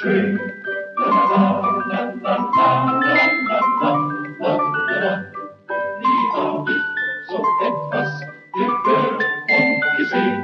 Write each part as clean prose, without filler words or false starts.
schön. Nie hab ich so etwas gehört und gesehen.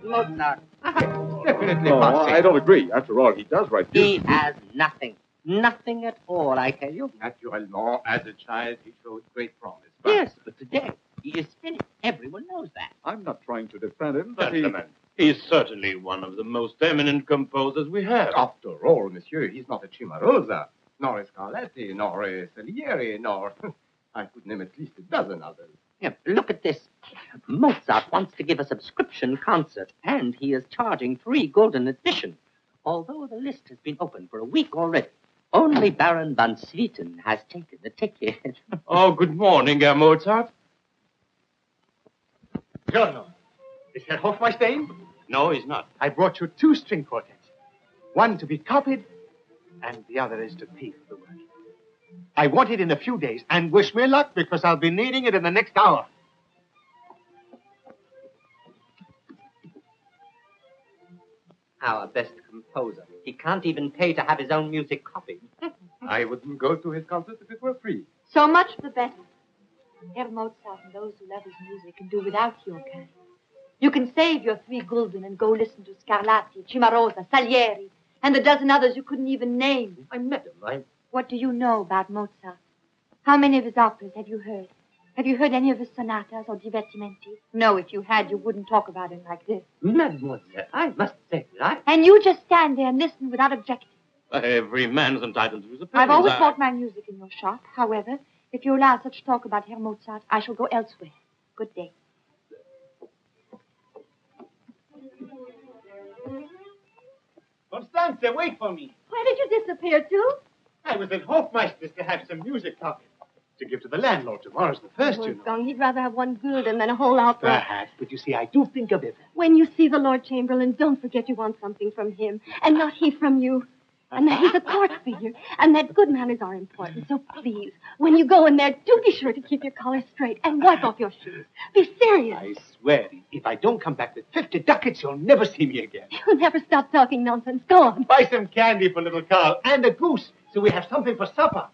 Mozart. Definitely passing. I don't agree. After all, he does write He music. has nothing. Nothing at all, I tell you. Naturellement, as a child, he showed great promise. But Yes, but today he is finished. Everyone knows that. I'm not trying to defend him, but Gentlemen, he's certainly one of the most eminent composers we have. after all, monsieur, he's not a Cimarosa, nor a Scarlatti, nor a Salieri, nor... I could name at least a dozen others. Yeah, look at this. Mozart wants to give a subscription concert, and he is charging 3 gulden admission, although the list has been open for a week already. Only Baron von Swieten has taken the ticket. Oh, good morning, Herr Mozart. Giorno, is Herr Hofmeister in? No, he's not. I brought you 2 string quartets. One to be copied, and the other is to pay for the work. I want it in a few days, and wish me luck, because I'll be needing it in the next hour. Our best composer. He can't even pay to have his own music copied. I wouldn't go to his concert if it were free. So much the better. Herr Mozart and those who love his music can do without your kind. You can save your 3 gulden and go listen to Scarlatti, Cimarosa, Salieri, and a dozen others you couldn't even name. Madam, What do you know about Mozart? How many of his operas have you heard? Have you heard any of his sonatas or divertimenti? No, if you had, you wouldn't talk about him like this. Mademoiselle, I must say that And you just stand there and listen without objecting. Every man's entitled to his opinion. I've always bought my music in your shop. However, if you allow such talk about Herr Mozart, I shall go elsewhere. Good day. Constanze, wait for me. Where did you disappear to? I was at Hofmeister's to have some music copied. To give to the landlord. Tomorrow's the first, you know. Wolfgang, he'd rather have 1 gulden than a whole opera. Perhaps, but you see, I do think of it. When you see the Lord Chamberlain, don't forget you want something from him, and not he from you. And that he's a court figure, and that good manners are important. So please, when you go in there, do be sure to keep your collar straight and wipe off your shoes. Be serious. I swear, if I don't come back with 50 ducats, you'll never see me again. You'll never stop talking nonsense. Go on. Buy some candy for little Karl and a goose, so we have something for supper.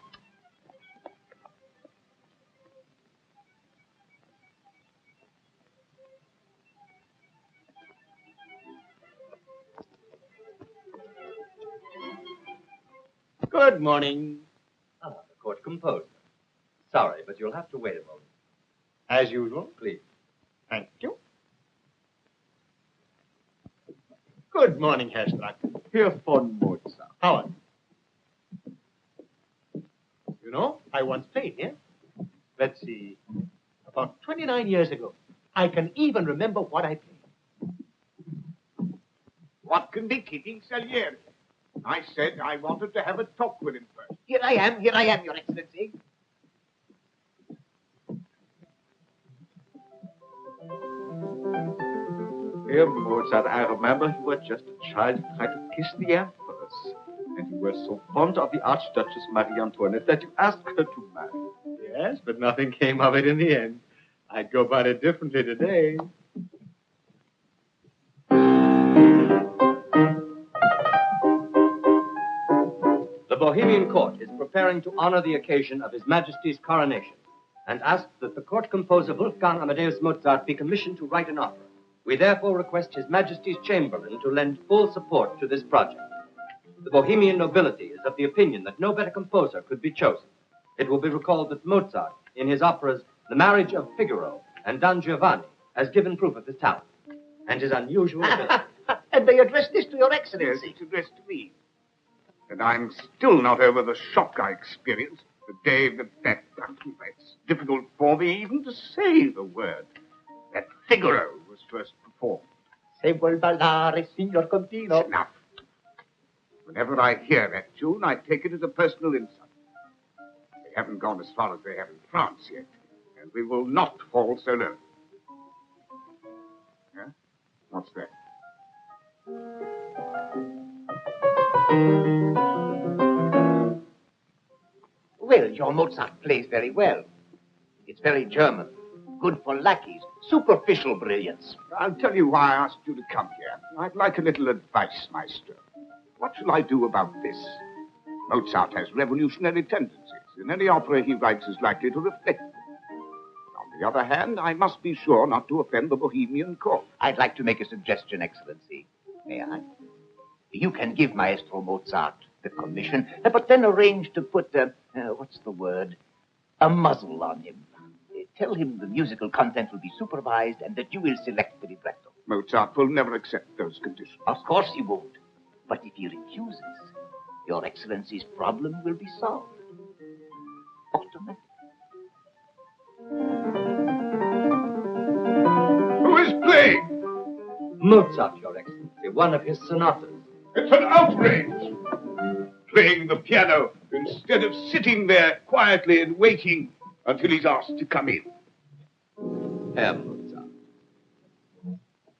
Good morning. Ah, the court composer. Sorry, but you'll have to wait a moment. As usual. Please. Thank you. Good morning, Herr Strack. Herr von Mozart. Howard. You know, I once played here. Let's see. About 29 years ago. I can even remember what I played. What can be keeping Salieri? I said I wanted to have a talk with him first. Here I am, Your Excellency. Dear Mozart, I remember you were just a child who tried to kiss the Empress. And you were so fond of the Archduchess Marie Antoinette that you asked her to marry. Yes, but nothing came of it in the end. I'd go about it differently today. The Bohemian court is preparing to honor the occasion of His Majesty's coronation and asks that the court composer Wolfgang Amadeus Mozart be commissioned to write an opera. We therefore request His Majesty's Chamberlain to lend full support to this project. The Bohemian nobility is of the opinion that no better composer could be chosen. It will be recalled that Mozart, in his operas The Marriage of Figaro and Don Giovanni, has given proof of his talent and his unusual ability. And they address this to Your Yes, Excellency. it's addressed to me. And I'm still not over the shock I experienced the day that it's difficult for me even to say the word. That Figaro was first performed. Se vuol ballare, signor Contino. It's enough. Whenever I hear that tune, I take it as a personal insult. They haven't gone as far as they have in France yet, and we will not fall so low. Yeah? What's that? Well, your Mozart plays very well. It's very German. Good for lackeys. Superficial brilliance. I'll tell you why I asked you to come here. I'd like a little advice, Maestro. What shall I do about this? Mozart has revolutionary tendencies, and any opera he writes is likely to reflect them. On the other hand, I must be sure not to offend the Bohemian court. I'd like to make a suggestion, Excellency. May I? You can give Maestro Mozart the commission, but then arrange to put, what's the word? A muzzle on him. Tell him the musical content will be supervised and that you will select the libretto. Mozart will never accept those conditions. Of course he won't. But if he refuses, Your Excellency's problem will be solved. Automatically. Who is playing? Mozart, Your Excellency, one of his sonatas. It's an outrage! Playing the piano instead of sitting there quietly and waiting until he's asked to come in. Herr Mozart.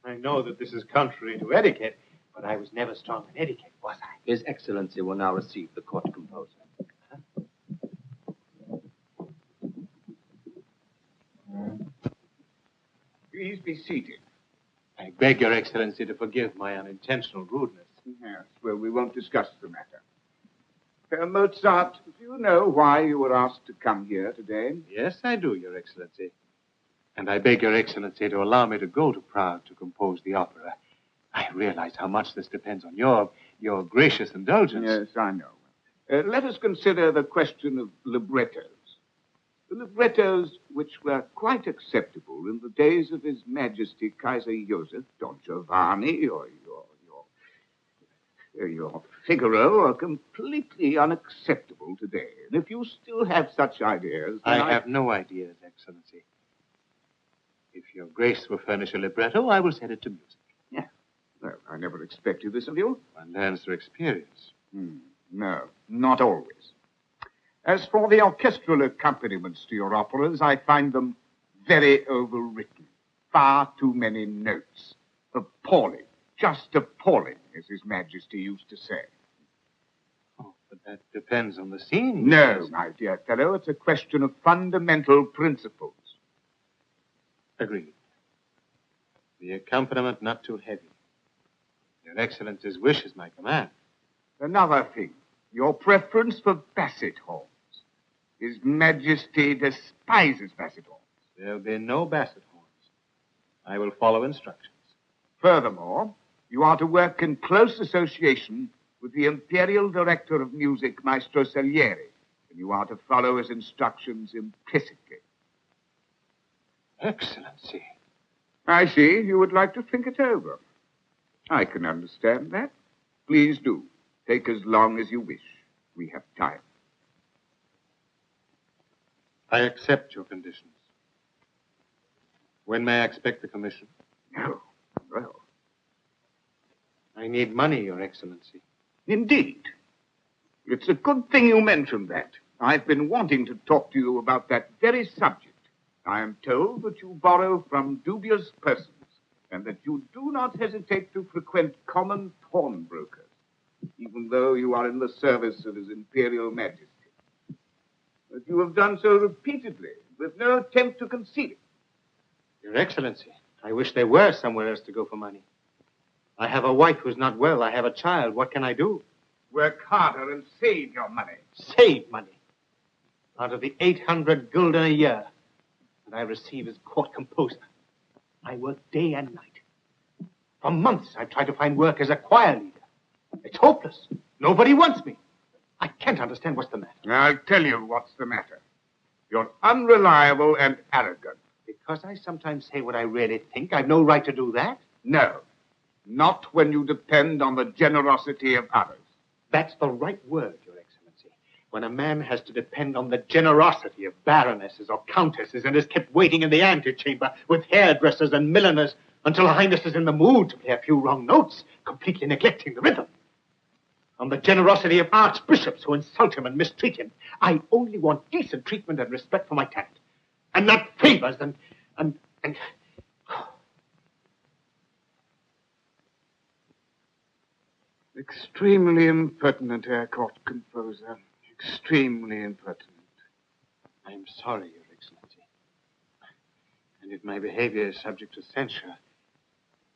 I know that this is contrary to etiquette, but I was never strong in etiquette, was I? His Excellency will now receive the court composer. Please be seated. I beg Your Excellency to forgive my unintentional rudeness. Yes, well, we won't discuss the matter. Mozart, do you know why you were asked to come here today? Yes, I do, Your Excellency. And I beg Your Excellency to allow me to go to Prague to compose the opera. I realize how much this depends on your gracious indulgence. Yes, I know. Let us consider the question of librettos. The librettos which were quite acceptable in the days of His Majesty Kaiser Joseph, Don Giovanni, or your Figaro are completely unacceptable today. And if you still have such ideas... I have no ideas, Excellency. If Your Grace will furnish a libretto, I will set it to music. Yeah. Well, I never expected this of you. One learns through experience. No, not always. As for the orchestral accompaniments to your operas, I find them very overwritten. Far too many notes. Appalling. Just appalling, as His Majesty used to say. Oh, but that depends on the scene. No, my dear fellow, it's a question of fundamental principles. Agreed. The accompaniment not too heavy. Your Excellency's wish is my command. Another thing, your preference for basset horns. His Majesty despises basset horns. There'll be no basset horns. I will follow instructions. Furthermore, you are to work in close association with the Imperial Director of Music, Maestro Salieri, and you are to follow his instructions implicitly. Excellency. I see you would like to think it over. I can understand that. Please do. Take as long as you wish. We have time. I accept your conditions. When may I expect the commission? Oh, well. I need money, Your Excellency. Indeed. It's a good thing you mentioned that. I've been wanting to talk to you about that very subject. I am told that you borrow from dubious persons and that you do not hesitate to frequent common pawnbrokers, even though you are in the service of His Imperial Majesty. That you have done so repeatedly, with no attempt to conceal it. Your Excellency, I wish there were somewhere else to go for money. I have a wife who's not well. I have a child. What can I do? Work harder and save your money. Save money. Out of the 800 gulden a year that I receive as court composer, I work day and night. For months, I've tried to find work as a choir leader. It's hopeless. Nobody wants me. I can't understand what's the matter. I'll tell you what's the matter. You're unreliable and arrogant. Because I sometimes say what I really think, I've no right to do that. No, not when you depend on the generosity of others. That's the right word, Your Excellency. When a man has to depend on the generosity of baronesses or countesses and is kept waiting in the antechamber with hairdressers and milliners until Her Highness is in the mood to play a few wrong notes, completely neglecting the rhythm. On the generosity of archbishops who insult him and mistreat him. I only want decent treatment and respect for my talent. And not favors and... Extremely impertinent, Herr Court Composer. Extremely impertinent. I'm sorry, Your Excellency. And if my behavior is subject to censure,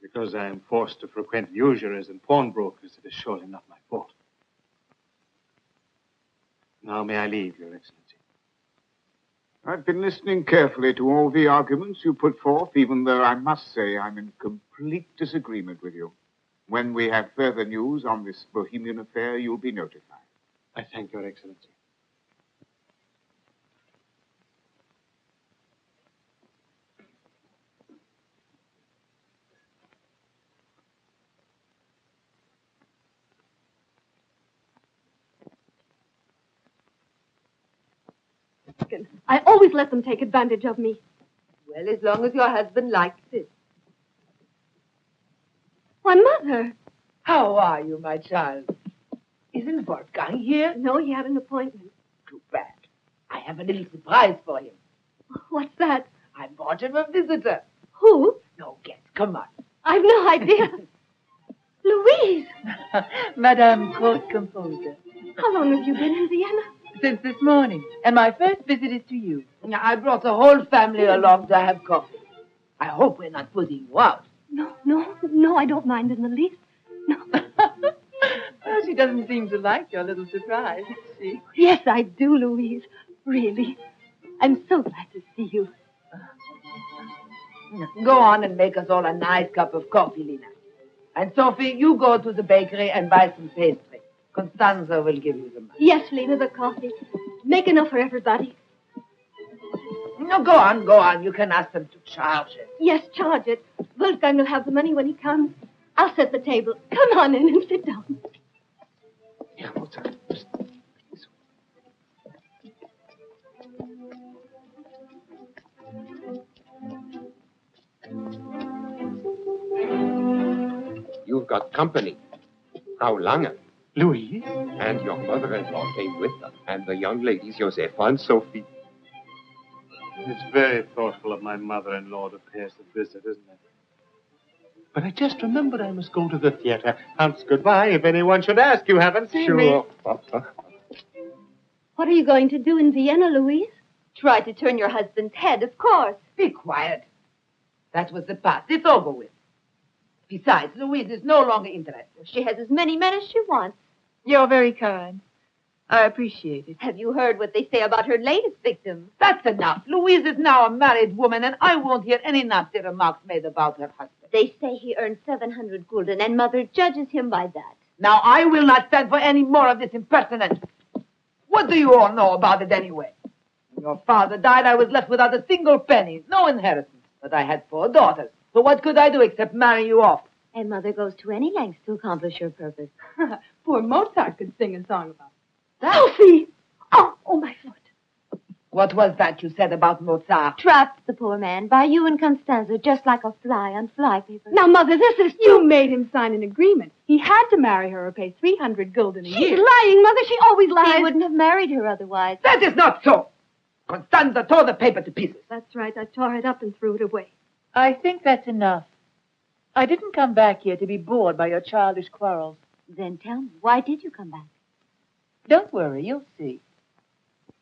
because I am forced to frequent usurers and pawnbrokers, it is surely not my fault. Now may I leave, Your Excellency? I've been listening carefully to all the arguments you put forth, even though I must say I'm in complete disagreement with you. When we have further news on this Bohemian affair, you'll be notified. I thank Your Excellency. I always let them take advantage of me. Well, as long as your husband likes it. Why, Mother. How are you, my child? Isn't Wolfgang here? No, he had an appointment. Too bad. I have a little surprise for him. What's that? I brought him a visitor. Who? No guess. Come on. I've no idea. Louise! Madame Court Composer. How long have you been in Vienna? Since this morning. And my first visit is to you. I brought the whole family along to have coffee. I hope we're not putting you out. No, I don't mind in the least. No. Well, she doesn't seem to like your little surprise, does she? Yes, I do, Louise. Really. I'm so glad to see you. Go on and make us all a nice cup of coffee, Lina. And Sophie, you go to the bakery and buy some pastry. Constanza will give you the money. Yes, Lena, the coffee. Make enough for everybody. No, go on. You can ask them to charge it. Yes, charge it. Wolfgang will have the money when he comes. I'll set the table. Come on in and sit down. Yeah, Mozart. You've got company. Frau Lange. Louise? And your mother-in-law came with them. And the young ladies, Josefa and Sophie. It's very thoughtful of my mother-in-law to pay us a visit, isn't it? But I just remembered I must go to the theater. Hans, goodbye. If anyone should ask, you haven't seen me. What are you going to do in Vienna, Louise? Try to turn your husband's head, of course. Be quiet. That was the past. It's over with. Besides, Louise is no longer interested. She has as many men as she wants. You're very kind. I appreciate it. Have you heard what they say about her latest victim? That's enough. Louise is now a married woman, and I won't hear any nasty remarks made about her husband. They say he earns 700 gulden, and Mother judges him by that. Now, I will not stand for any more of this impertinence. What do you all know about it anyway? When your father died, I was left without a single penny, no inheritance. But I had 4 daughters. So what could I do except marry you off? And Mother goes to any lengths to accomplish her purpose. Poor Mozart could sing a song about That? Sophie! Oh, my foot. What was that you said about Mozart? Trapped, the poor man, by you and Constanza, just like a fly on flypaper. Now, Mother, this is... You made him sign an agreement. He had to marry her or pay 300 gulden a year. She's lying, Mother. She always lies. He wouldn't have married her otherwise. That is not so. Constanza tore the paper to pieces. That's right. I tore it up and threw it away. I think that's enough. I didn't come back here to be bored by your childish quarrels. Then tell me, why did you come back? Don't worry, you'll see.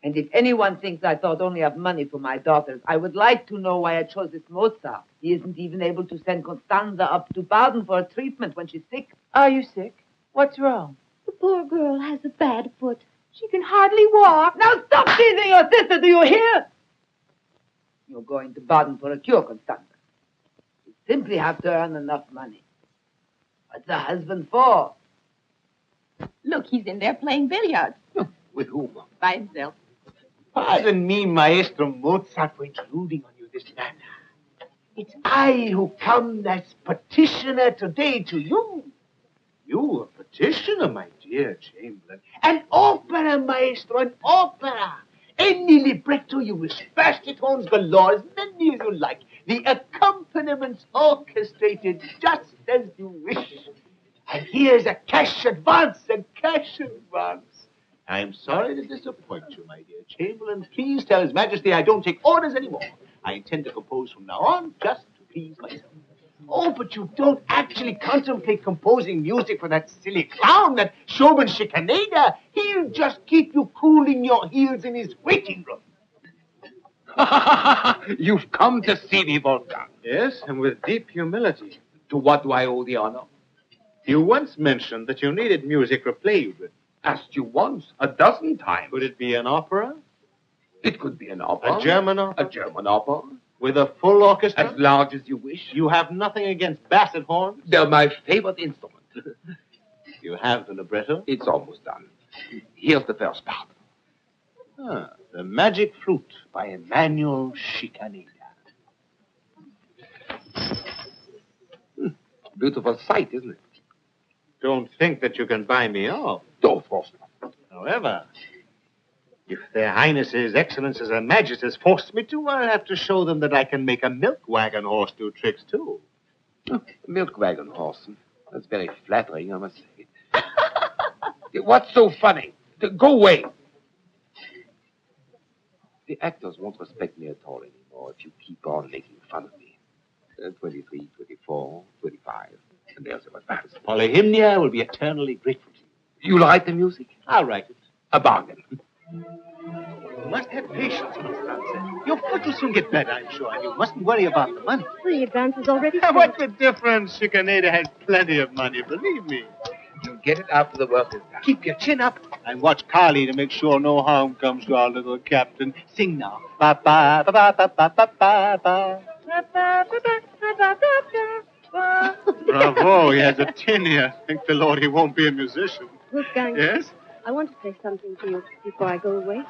And if anyone thinks I thought only of money for my daughters, I would like to know why I chose this Mozart. He isn't even able to send Constanza up to Baden for a treatment when she's sick. Are you sick? What's wrong? The poor girl has a bad foot. She can hardly walk. Now stop teasing your sister, do you hear? You're going to Baden for a cure, Constanza. You simply have to earn enough money. What's a husband for? Look, he's in there playing billiards. With whom? By himself. Pardon me, Maestro Mozart, for intruding on you this manner. It's I who come as petitioner today to you. You, a petitioner, my dear Chamberlain. An opera, Maestro, an opera. Any libretto you wish, baritons galore, as many as you like. The accompaniments orchestrated just as you wish. And here's a cash advance, I'm sorry to disappoint you, my dear Chamberlain. Please tell His Majesty I don't take orders anymore. I intend to compose from now on just to please myself. Oh, but you don't actually contemplate composing music for that silly clown, that showman Chicaneda. He'll just keep you cooling your heels in his waiting room. You've come to see me, Wolfgang. Yes, and with deep humility. To what do I owe the honor? You once mentioned that you needed music for a play you'd written. Asked you once, a dozen times. Could it be an opera? It could be an opera. A German opera? A German opera. With a full orchestra? As large as you wish. You have nothing against basset horns? They're my favorite instrument. You have the libretto? It's almost done. Here's the first part. The Magic Flute by Emmanuel Chicaneda. Beautiful sight, isn't it? Don't think that you can buy me off. Don't force me. However, if their Highnesses, Excellences, and Majesties force me to, I'll have to show them that I can make a milk wagon horse do tricks, too. Oh, a milk wagon horse. That's very flattering, I must say. What's so funny? Go away. The actors won't respect me at all anymore if you keep on making fun of me. 23, 24, 25, and there's a advance. Polyhymnia will be eternally grateful to you. You'll write the music? I'll write it. A bargain. You must have patience, Constanza. Your foot will soon get better, I'm sure, and you mustn't worry about the money. The advance is already What's the difference? Chicaneda has plenty of money, believe me. You'll get it after the work is done. Keep your chin up and watch Carly to make sure no harm comes to our little captain. Sing now. Ba ba ba ba ba ba ba ba ba. Bravo, he has a tinny. Thank the Lord he won't be a musician. Wolfgang. Yes? I want to say something to you before I go away.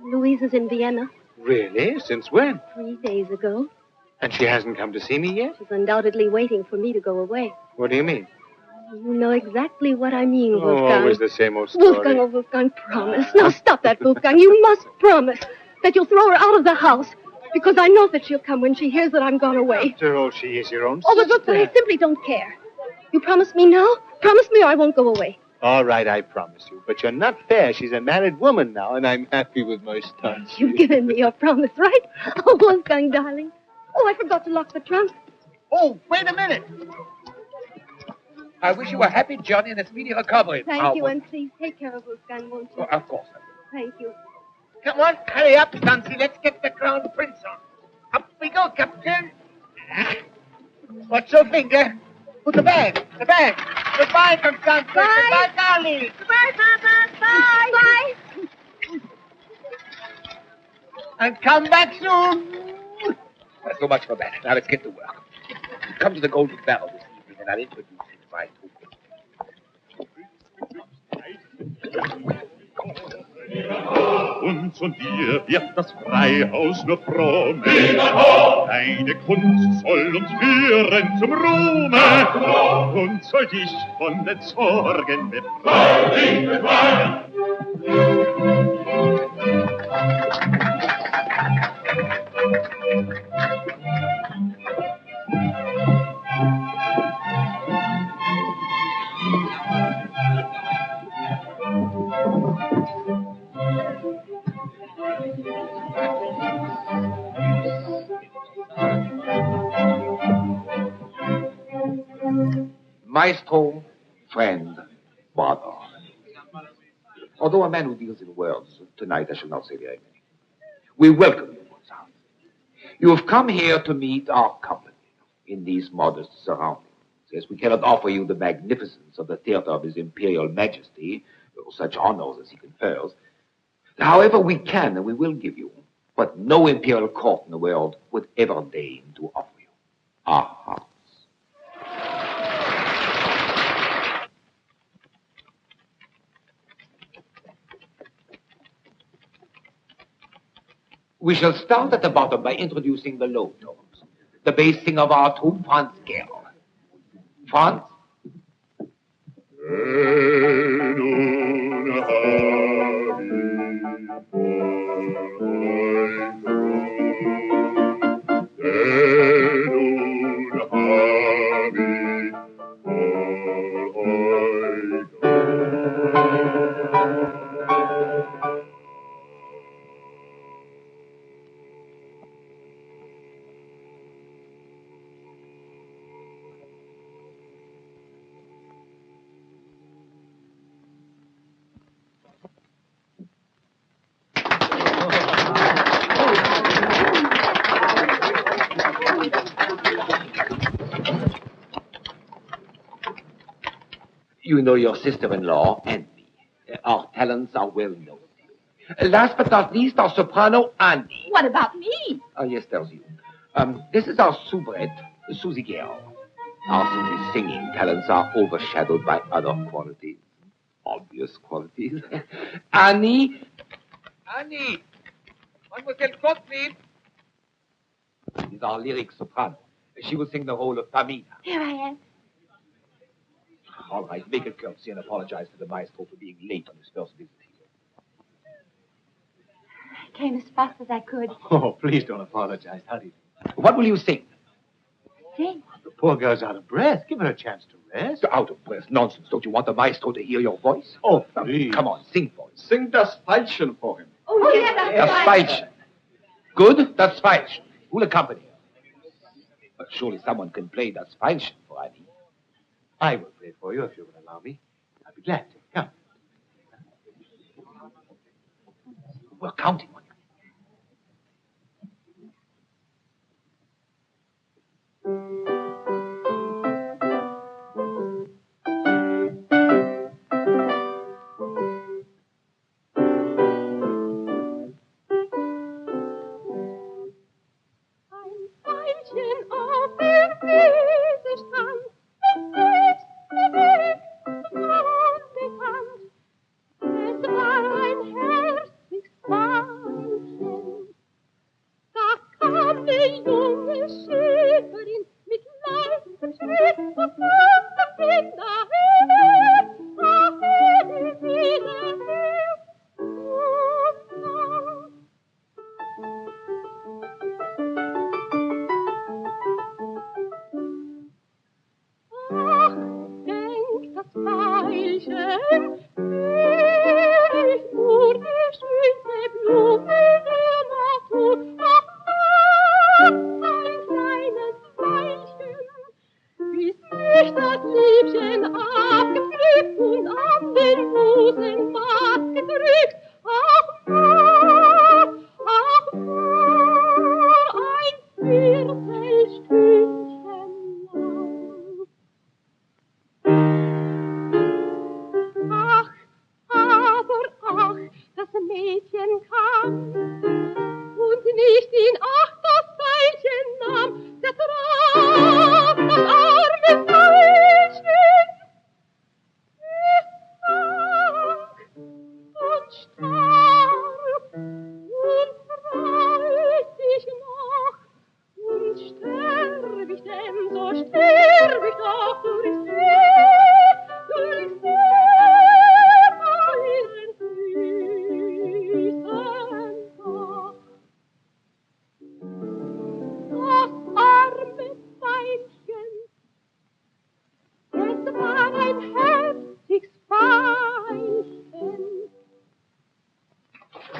Louise is in Vienna. Really? Since when? 3 days ago. And she hasn't come to see me yet? She's undoubtedly waiting for me to go away. What do you mean? You know exactly what I mean, Wolfgang. Always the same old story. Wolfgang, oh, Wolfgang, promise. Now stop that, Wolfgang. You must promise that you'll throw her out of the house. Because I know that she'll come when she hears that I'm gone away. After all, she is your own Oh, but sister. Wolfgang, I simply don't care. You promise me now? Promise me or I won't go away. All right, I promise you. But you're not fair. She's a married woman now, and I'm happy with my stance. You've given me your promise, right? Oh, Wolfgang, darling. Oh, I forgot to lock the trunk. Oh, wait a minute. I wish you a happy journey and a speedy recovery. Thank you, and please take care of Wolfgang, won't you? Oh, of course. Thank you. Come on, hurry up, Stancy. Let's get the crown prince on. Up we go, Captain. Watch your finger. Put the bag. Goodbye, Constanza. Bye. Goodbye, Carly. Goodbye, Papa. Bye. Bye. And come back soon. So much for that. Now let's get to work. Come to the Golden Barrel this evening, and I'll introduce you to my token. uns und dir wird das Freihaus nur froh. Deine Kunst soll uns führen zum Ruhme und soll dich von den Sorgen befreien. Maestro, friend, brother. Although a man who deals in words, tonight I shall not say very many. We welcome you, Mozart. You have come here to meet our company in these modest surroundings. Yes, we cannot offer you the magnificence of the theater of His Imperial Majesty, or such honors as he confers. However, we can and we will give you what no imperial court in the world would ever deign to offer you. Our hearts. We shall start at the bottom by introducing the low tones. The bass singer of our troupe, Franz Gerl. Franz? You know your sister-in-law and me. Our talents are well known. Last but not least, our soprano, Annie. What about me? Oh, yes, there's you. This is our soubrette, Susie Gale. Our singing talents are overshadowed by other qualities. Obvious qualities. Annie! Annie! Mademoiselle Gottlieb! She's our lyric soprano. She will sing the role of Pamina. Here I am. All right, make a curtsy and apologize to the maestro for being late on his first visit here. I came as fast as I could. Oh, please don't apologize, honey. What will you sing? Sing? The poor girl's out of breath. Give her a chance to rest. Out of breath. Nonsense. Don't you want the maestro to hear your voice? Oh, please. Come on, sing for us. Sing das Veilchen for him. Oh, yes, Das Veilchen. Good, das Veilchen. Who'll accompany her? But surely someone can play das Veilchen for Annie. I will play for you if you will allow me. I'll be glad to. Come. We're counting on you.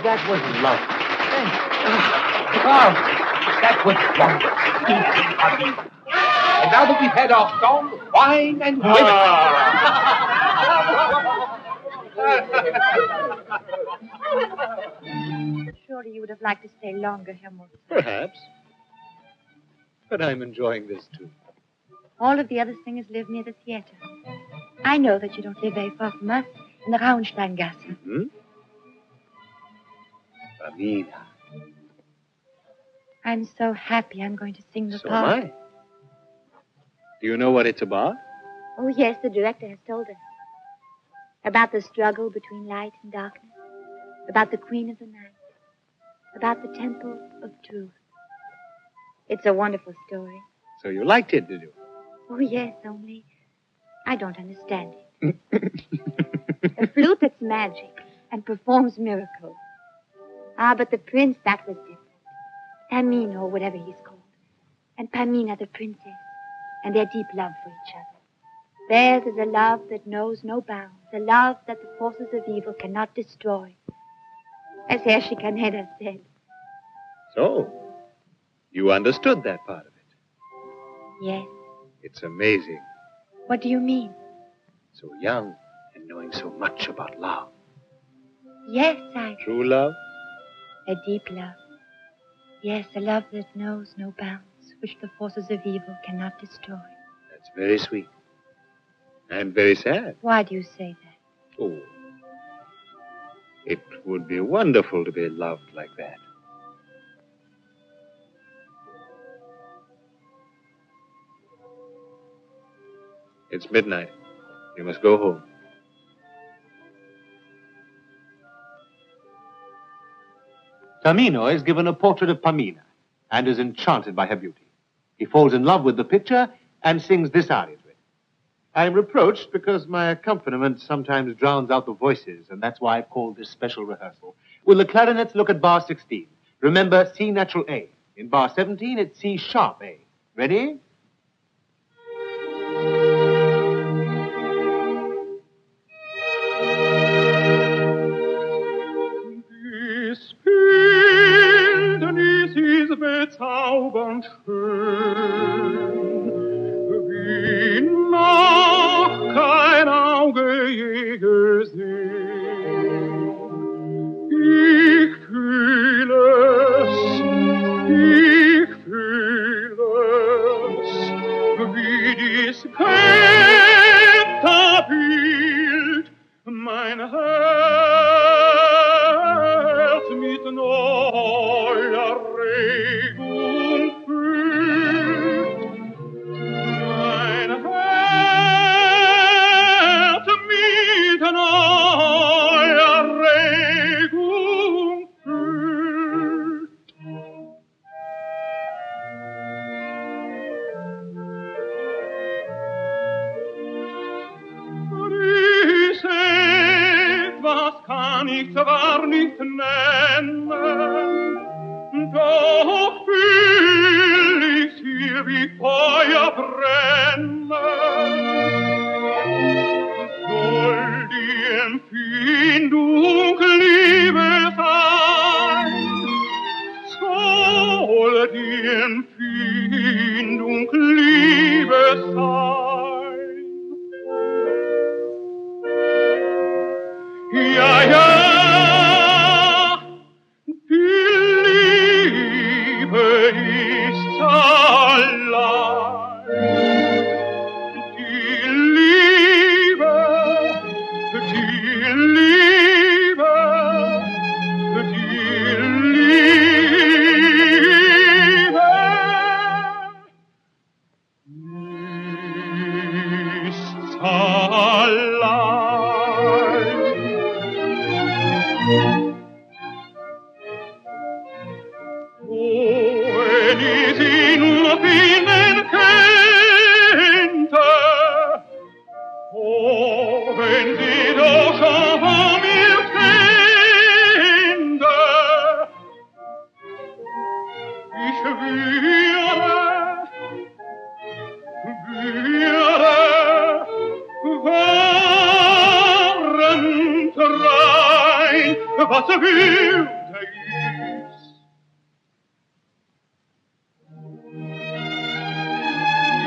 That was lovely. Carl, that was wonderful. And now that we've had our song, wine, and women. Surely you would have liked to stay longer, Herr Mozart. Perhaps. But I'm enjoying this, too. All of the other singers live near the theater. I know that you don't live very far from us in the Raunsteingasse. Hmm? Pamina. I'm so happy I'm going to sing the So part. am I. Do you know what it's about? Oh, yes, the director has told us. About the struggle between light and darkness. About the queen of the night. About the temple of truth. It's a wonderful story. So you liked it, did you? Oh, yes, only I don't understand it. A flute that's magic and performs miracles. Ah, but the prince, that was different. Tamino, or whatever he's called. And Pamina, the princess. And their deep love for each other. Theirs is a love that knows no bounds. A love that the forces of evil cannot destroy. As Herr Schikaneder said. So, you understood that part of it. Yes. It's amazing. What do you mean? So young and knowing so much about love. Yes, True love? A deep love. Yes, a love that knows no bounds, which the forces of evil cannot destroy. That's very sweet. And very sad. Why do you say that? Oh. It would be wonderful to be loved like that. It's midnight. You must go home. Tamino is given a portrait of Pamina and is enchanted by her beauty. He falls in love with the picture and sings this aria to it. I am reproached because my accompaniment sometimes drowns out the voices, and that's why I've called this special rehearsal. Will the clarinets look at bar 16? Remember, C natural A. In bar 17, it's C sharp A. Ready? Bildnis ist bezaubernd schön, wie noch kein Auge je gesehen. Ich fühle es, wie dies Götterbild mein Herz mit neuer Regung füllt. Mein Herz mit neuer Regung füllt. Dies etwas kann ich zwar nicht nennen, doch fühl ich hier wie Feuer brennen. Soll die Empfindung Liebe sein, soll die Empfindung Liebe sein. Ja, ja, die Liebe ist allein. Die Liebe, die Liebe, die Liebe ist allein. was will der ist.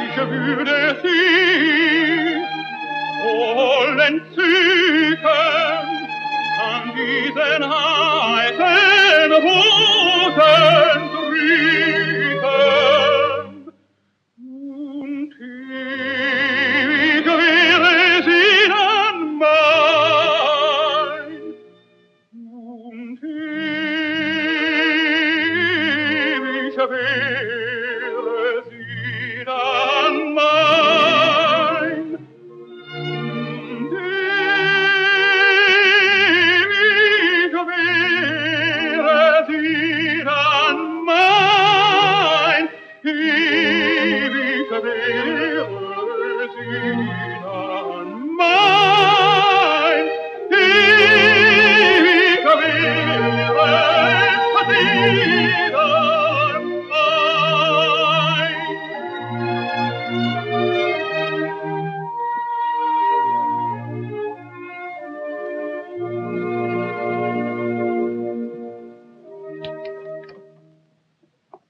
Ich würde sie wollen zügen an diesen heißen Busen drücken. Und ewig wäre sie dann mein. Und ewig wäre sie dann mein. Und ewig wäre sie dann mein. Ewig wäre sie dann mein. Ewig wäre sie dann mein.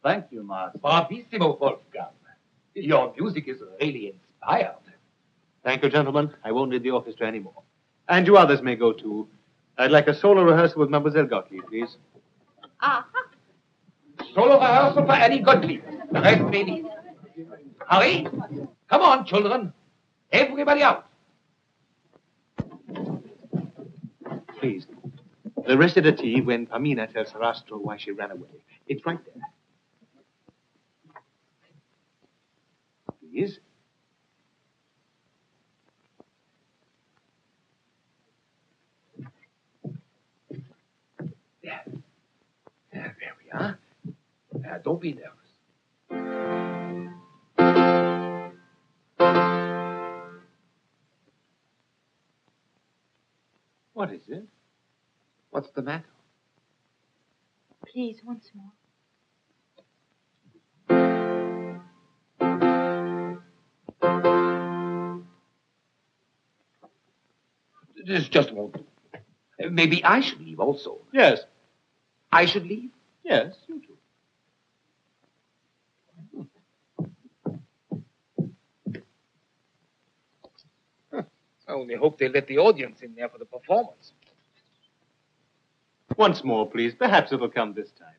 Thank you, Master. Bravissimo, Wolfgang. Your music is really inspired. Thank you, gentlemen. I won't need the orchestra anymore. And you others may go too. I'd like a solo rehearsal with Mademoiselle Gottlieb, please. Solo rehearsal for Annie Gottlieb. The rest may leave. Hurry. Come on, children. Everybody out. Please. The recitative when Pamina tells Sarastro why she ran away. It's right there. Please. There we are. Don't be nervous. What is it? What's the matter? Please, once more. This just won't do. Maybe I should leave also. Yes. I should leave? Yes, you too. I only hope they let the audience in there for the performance. Once more, please. Perhaps it'll come this time.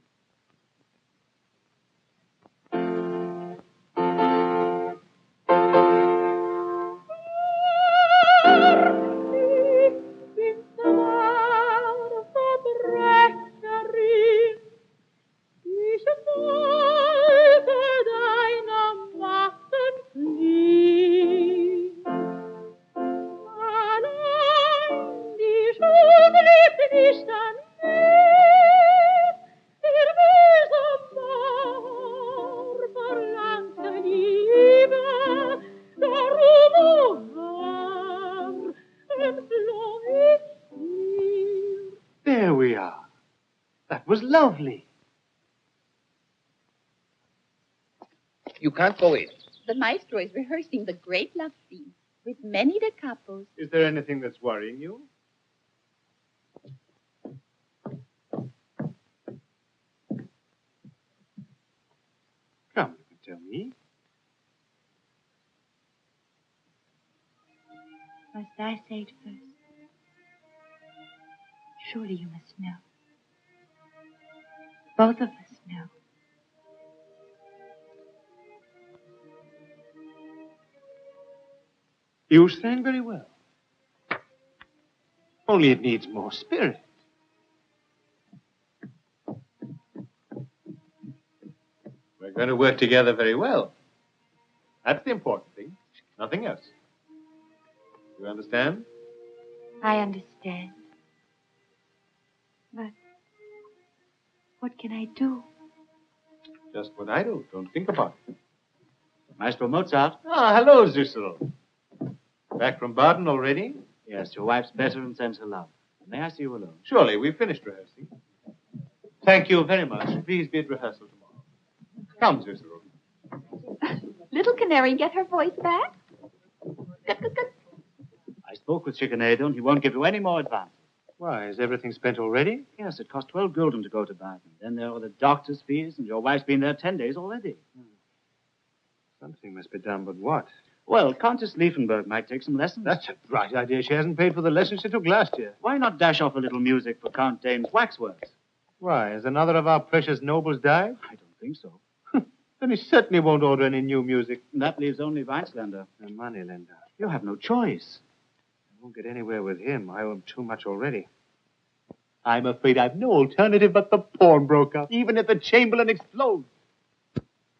There we are. That was lovely. You can't go in. The maestro is rehearsing the great love scene with many da capos. Is there anything that's worrying you? Come, you can tell me. Must I say it first? Surely you must know. Both of us know. You sang very well. Only it needs more spirit. We're going to work together very well. That's the important thing. Nothing else. You understand? I understand. But what can I do? Just what I do. Don't think about it. Maestro Mozart? Ah, hello, Cicero. Back from Baden already? Yes, your wife's better and sends her love. May I see you alone? Surely, we've finished rehearsing. Thank you very much. Please be at rehearsal tomorrow. Come, Cicero. Little Canary get her voice back? I spoke with Chicanedo, and he won't give you any more advance. Why, is everything spent already? Yes, it cost 12 gulden to go to Baden. Then there are the doctor's fees, and your wife's been there 10 days already. Something must be done, but what? Well, Countess Liefenberg might take some lessons. That's a bright idea. She hasn't paid for the lessons she took last year. Why not dash off a little music for Count Dame's waxworks? Why, has another of our precious nobles died? I don't think so. Then he certainly won't order any new music. That leaves only Weizländer. A moneylender. You have no choice. I won't get anywhere with him. I owe him too much already. I'm afraid I've no alternative but the pawnbroker, even if the Chamberlain explodes.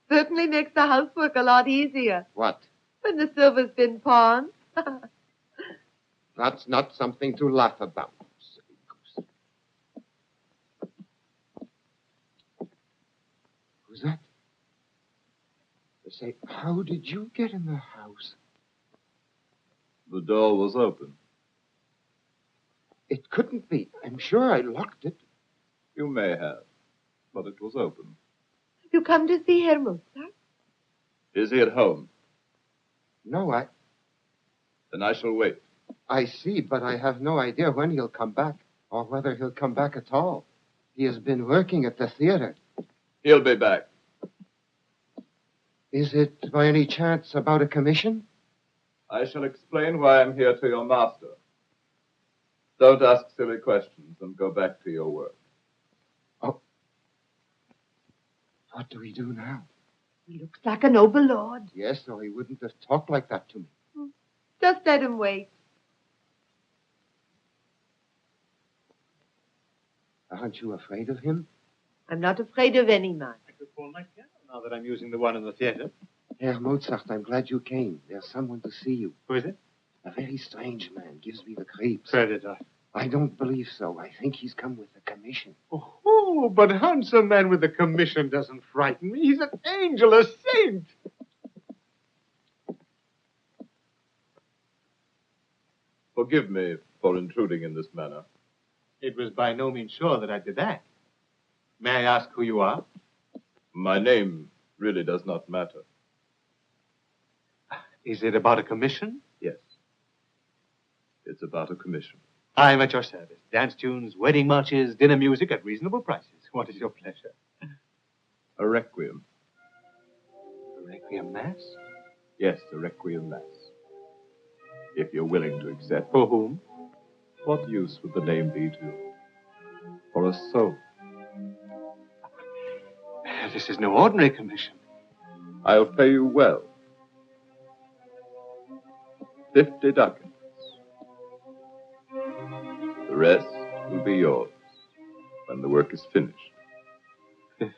Certainly makes the housework a lot easier What? when the silver's been pawned. That's not something to laugh about. Silly goose. Who's that? They say, how did you get in the house? The door was open. It couldn't be. I'm sure I locked it. You may have, but it was open. You come to see Herr Mozart? Is he at home? No, Then I shall wait. I see, but I have no idea when he'll come back, or whether he'll come back at all. He has been working at the theater. He'll be back. Is it by any chance about a commission? I shall explain why I'm here to your master. Don't ask silly questions and go back to your work. Oh. What do we do now? He looks like a noble lord. Yes, or he wouldn't have talked like that to me. Just let him wait. Aren't you afraid of him? I'm not afraid of any man. I could call my piano now that I'm using the one in the theater. Herr Mozart, I'm glad you came. There's someone to see you. Who is it? A very strange man. Gives me the creeps. Predator. I don't believe so. I think he's come with a commission. Oh, but a handsome man with a commission doesn't frighten me. He's an angel, a saint. Forgive me for intruding in this manner. It was by no means sure that I did that. May I ask who you are? My name really does not matter. Is it about a commission? Yes. It's about a commission. I'm at your service. Dance tunes, wedding marches, dinner music at reasonable prices. What is your pleasure? A requiem. A requiem mass? Yes, a requiem mass. If you're willing to accept. For whom? What use would the name be to you? For a soul. This is no ordinary commission. I'll pay you well. 50 ducats. The rest will be yours when the work is finished. 50.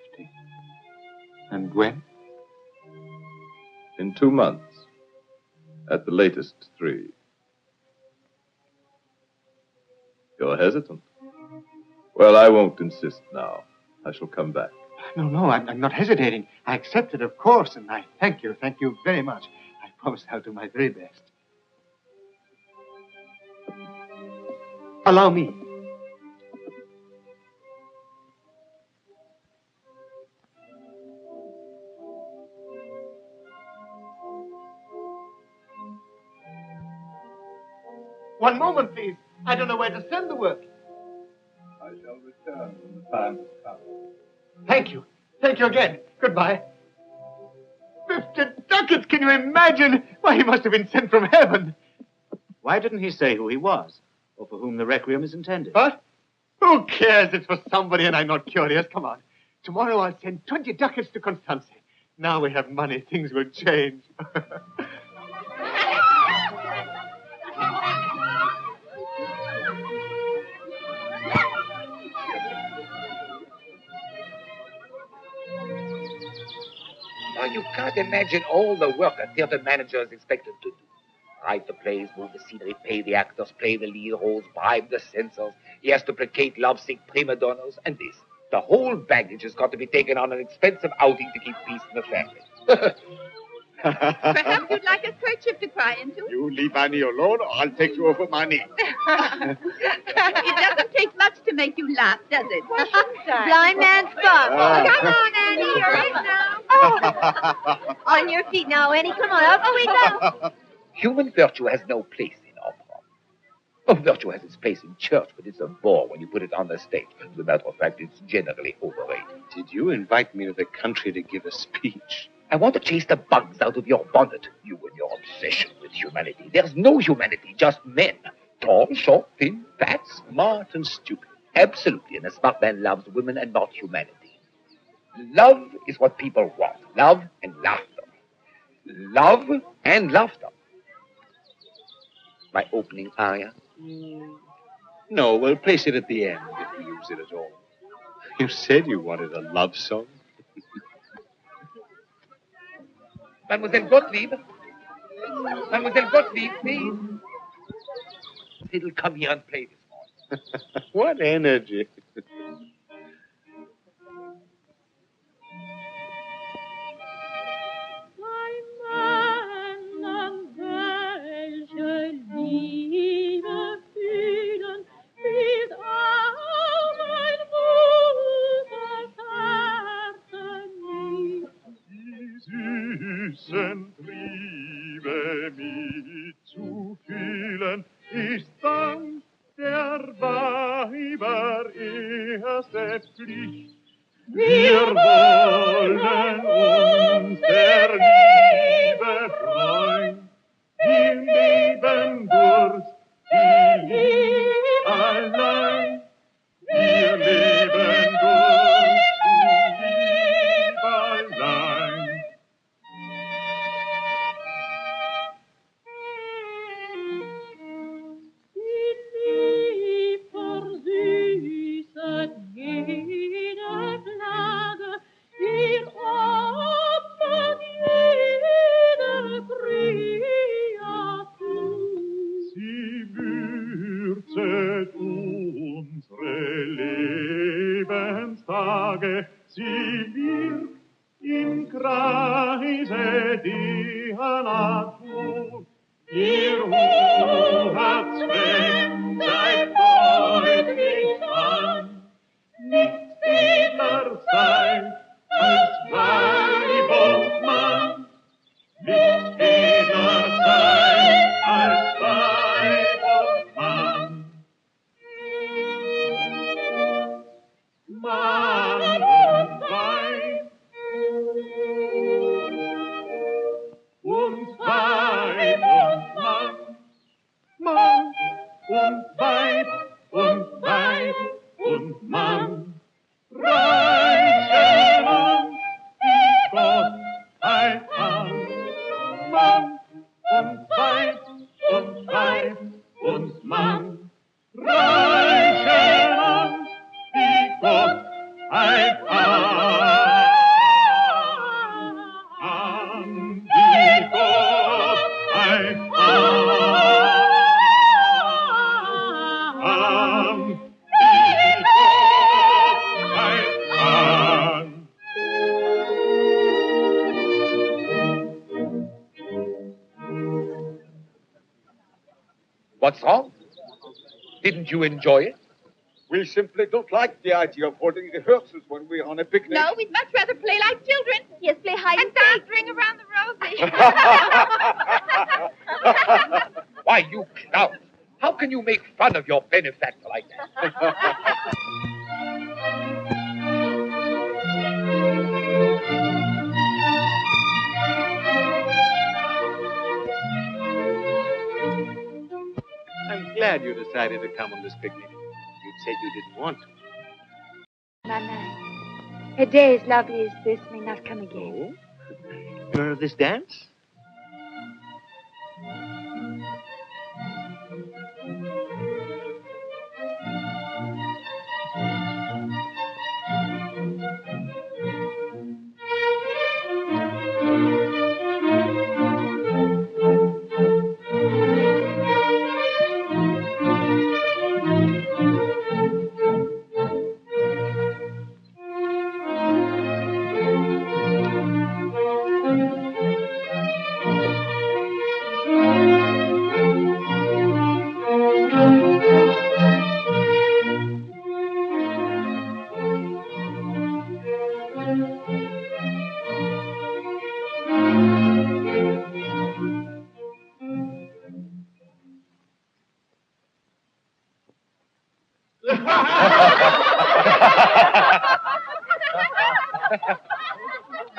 And when? In 2 months. At the latest 3. You're hesitant. Well, I won't insist now. I shall come back. No, I'm not hesitating. I accept it, of course, and I thank you very much. I promise I'll do my very best. Allow me. One moment, please. I don't know where to send the work. I shall return when the time has come. Thank you. Thank you again. Goodbye. 50 ducats, can you imagine? Why, he must have been sent from heaven. Why didn't he say who he was, or for whom the requiem is intended? What? Who cares? It's for somebody and I'm not curious. Come on. Tomorrow I'll send 20 ducats to Constanze. Now we have money, things will change. Now, you can't imagine all the work a theater manager is expected to do. Write the plays, move the scenery, pay the actors, play the lead roles, bribe the censors. He has to placate lovesick prima donnas, and this. The whole baggage has got to be taken on an expensive outing to keep peace in the family. Perhaps you'd like a kerchief to cry into? You leave Annie alone or I'll take you over money. It doesn't take much to make you laugh, does it? Blind man's buff. Come on, Annie, you're in now. On your feet now, Annie. Come on, up we go. Human virtue has no place in opera. Oh, virtue has its place in church, but it's a bore when you put it on the stage. As a matter of fact, it's generally overrated. Did you invite me to the country to give a speech? I want to chase the bugs out of your bonnet. You and your obsession with humanity. There's no humanity, just men. Tall, short, thin, fat, smart, and stupid. Absolutely, and a smart man loves women and not humanity. Love is what people want. Love and laughter. Love and laughter. My opening aria? No, we'll place it at the end, if we use it at all. You said you wanted a love song. Mademoiselle Gottlieb? Mademoiselle Gottlieb, please. Fiddle, come here and play this morning. What energy. Süßen Triebe mitzufühlen, ist dann der Weiber erste Pflicht. Wir wollen uns der Liebe freuen, im Leben durch die Liebe allein. Wir leben durch die Liebe allein. Unsere Lebenstage, sie wirkt im Kreise der Natur. Ihr Hoheitsrecht zeigt deutlich an, nichts edler sei als Weib und Mann, nichts edler sei als Weib und Mann. Mann und Weib und Weib und Mann, Mann und Weib und Weib und Mann, reichen uns die Gottheit an. Mann und Weib und Weib und Mann, reichen uns die Gottheit an. Die Gottheit an. Die Gottheit an. What's wrong? Didn't you enjoy it? We simply don't like the idea of holding rehearsals when we're on a picnic. No, we'd much rather play like children. Yes, play hide and dance, ring around the rosy. Why, you clown. How can you make fun of your benefactor like that? I'm glad you decided to come on this picnic. You said you didn't want to. Mama, a day as lovely as this may not come again. You heard of this dance?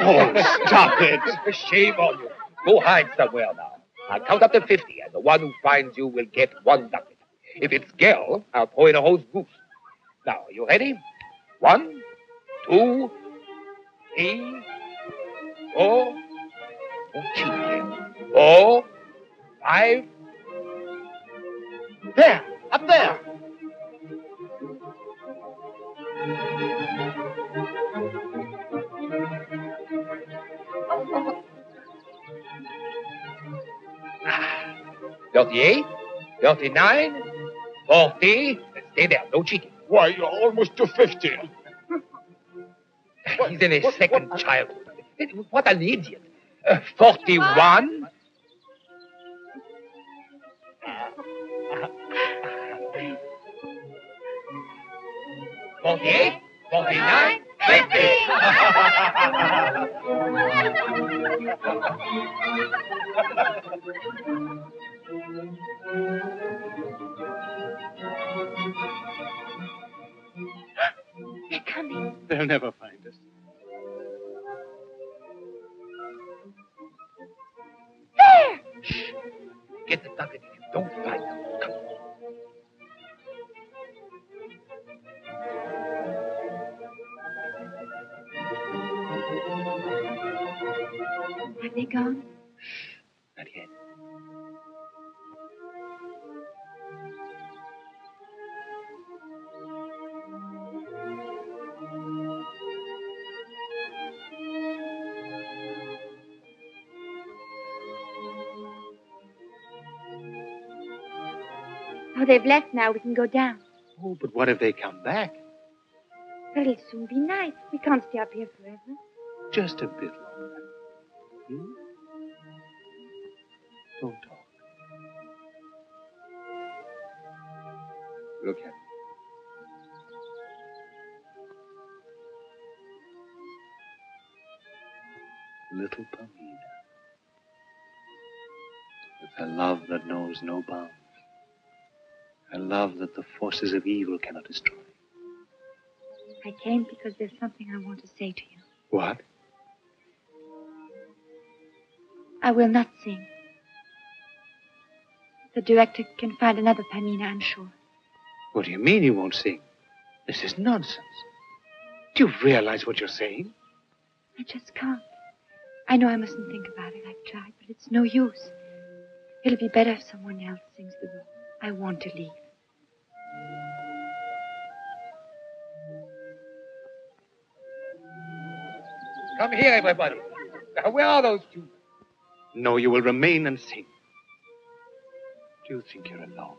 Oh, stop it. Shame on you. Go hide somewhere now. I'll count up to 50, and the one who finds you will get 1 ducat. If it's girl, I'll throw in a whole goose. Now, are you ready? 1, 2, 3, 4. Oh, cheat again. 4, 5. There, up there. Ah, 38, 39, 40. Stay there, no cheating. Why, you're almost to 50. He's in his second childhood. What an idiot. 41. $48, $49, They're coming. They'll never find us. There! Shh. Get the ducat if you don't find them. Come. Have they gone? Not yet. Oh, they've left now. We can go down. Oh, but what if they come back? But it'll soon be night. We can't stay up here forever. Just a bit longer. Hmm? Don't talk. Look at me. Little Pamina. With a love that knows no bounds. A love that the forces of evil cannot destroy. I came because there's something I want to say to you. What? I will not sing. The director can find another Pamina, I'm sure. What do you mean you won't sing? This is nonsense. Do you realize what you're saying? I just can't. I know I mustn't think about it. I've tried, but it's no use. It'll be better if someone else sings the role. I want to leave. Come here, everybody. Now, where are those two? No, you will remain and sing. Do you think you're alone?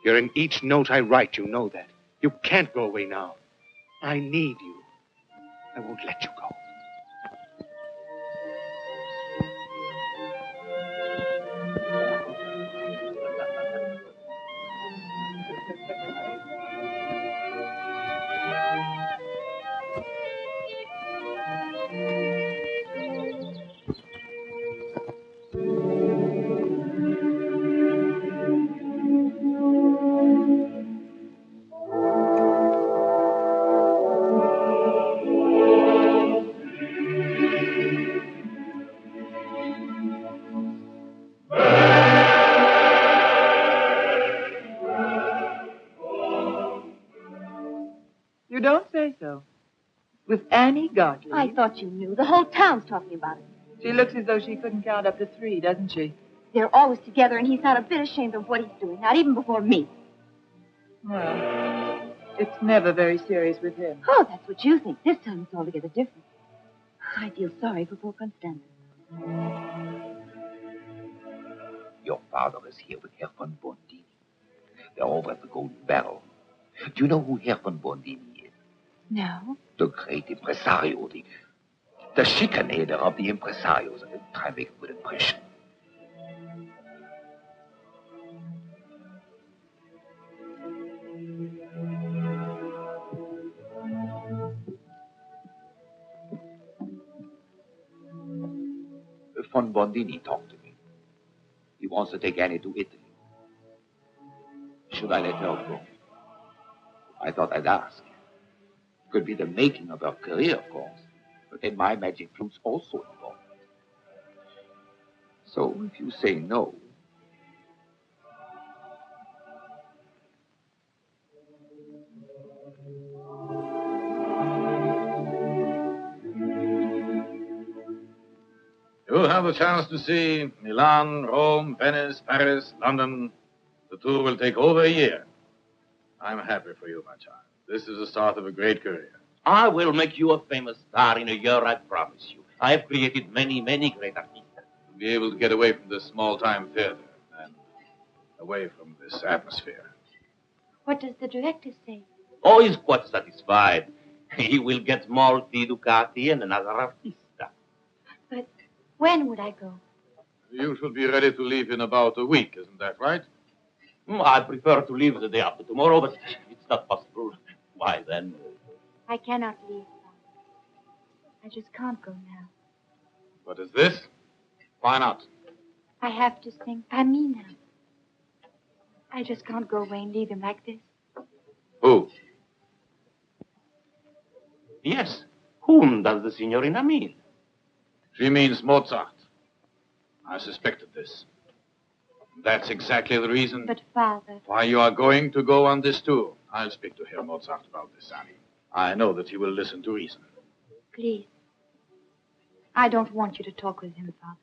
You're in each note I write, you know that. You can't go away now. I need you. I won't let you go. You don't say so. With Annie Godley. I thought you knew. The whole town's talking about it. She looks as though she couldn't count up to 3, doesn't she? They're always together, and he's not a bit ashamed of what he's doing, not even before me. Well, it's never very serious with him. Oh, that's what you think. This time it's altogether different. I feel sorry for poor Constanza. Your father is here with Herr von Bondini. They're over at the Golden Barrel. Do you know who Herr von Bondini is? No. The great impresario, the chicanator of the impresarios. Try to make a good impression. Von Bondini talked to me. He wants to take Annie to Italy. Should I let her go? I thought I'd ask. Could be the making of her career, of course. And my magic flute's also involved. So if you say no, You'll have a chance to see Milan, Rome, Venice, Paris, London. The tour will take over a year. I'm happy for you, my child. This is the start of a great career. I will make you a famous star in a year, I promise you. I have created many, many great artists. To be able to get away from this small-time theater and away from this atmosphere. What does the director say? Oh, he's quite satisfied. He will get Molti Ducati and another artista. But when would I go? You should be ready to leave in about a week, isn't that right? I prefer to leave the day after tomorrow, but it's not possible. Why then? I cannot leave. I just can't go now. What is this? Why not? I have to sing Pamina. I just can't go away and leave him like this. Who? Yes. Whom does the signorina mean? She means Mozart. I suspected this. That's exactly the reason But, Father... why you are going to go on this tour. I'll speak to Herr Mozart about this, Annie. I know that he will listen to reason. Please. I don't want you to talk with him, Father.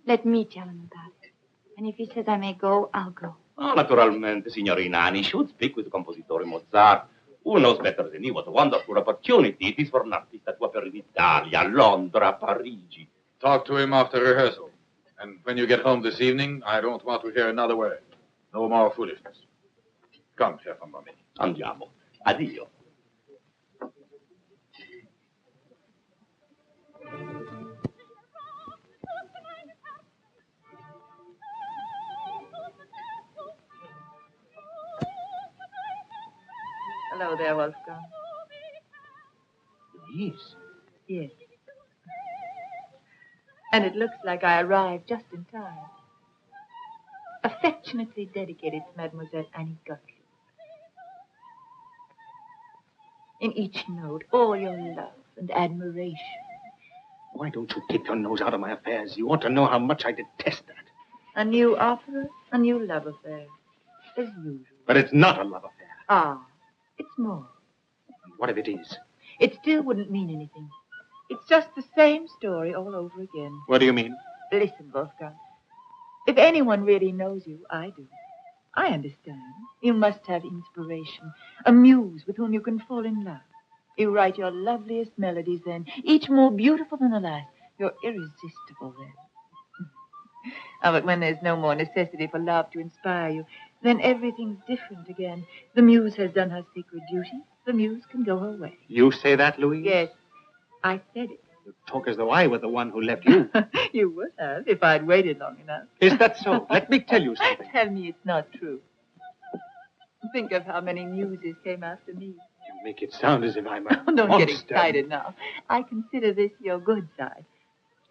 Let me tell him about it. And if he says I may go, I'll go. Oh, naturalmente, signorina Annie should speak with Compositore Mozart. Who knows better than he what a wonderful opportunity it is for an artist to appear in Italia, Londra, Parigi. Talk to him after rehearsal. And when you get home this evening, I don't want to hear another word. No more foolishness. Come, Herr von Bommel. Andiamo. Addio. Hello there, Oskar. Louise? Yes. And it looks like I arrived just in time. Affectionately dedicated to Mademoiselle Annie Gottlieb. In each note, all your love and admiration. Why don't you take your nose out of my affairs? You ought to know how much I detest that. A new opera, a new love affair. As usual. But it's not a love affair. Ah, it's more. And what if it is? It still wouldn't mean anything. It's just the same story all over again. What do you mean? Listen, Wolfgang. If anyone really knows you, I do. I understand. You must have inspiration, a muse with whom you can fall in love. You write your loveliest melodies then, each more beautiful than the last. You're irresistible then. But when there's no more necessity for love to inspire you, then everything's different again. The muse has done her sacred duty. The muse can go her way. You say that, Louise? Yes, I said it. You talk as though I were the one who left you. You would have, if I'd waited long enough. Is that so? Let me tell you something. Tell me it's not true. Think of how many muses came after me. You make it sound as if I'm a Don't monster. get excited now. I consider this your good side.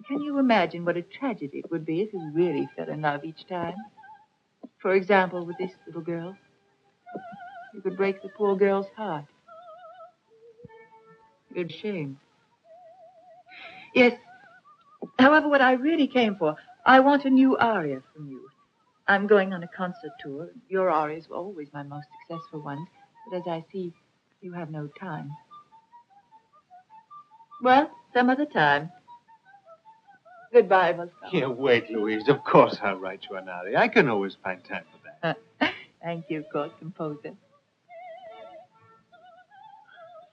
Can you imagine what a tragedy it would be if you really fell in love each time? For example, with this little girl. You could break the poor girl's heart. Good shame. Yes. However, what I really came for, I want a new aria from you. I'm going on a concert tour. Your arias were always my most successful ones. But as I see, you have no time. Well, some other time. Goodbye, Wolfgang. Here, wait, Louise. Of course I'll write you an aria. I can always find time for that. Thank you, court composer.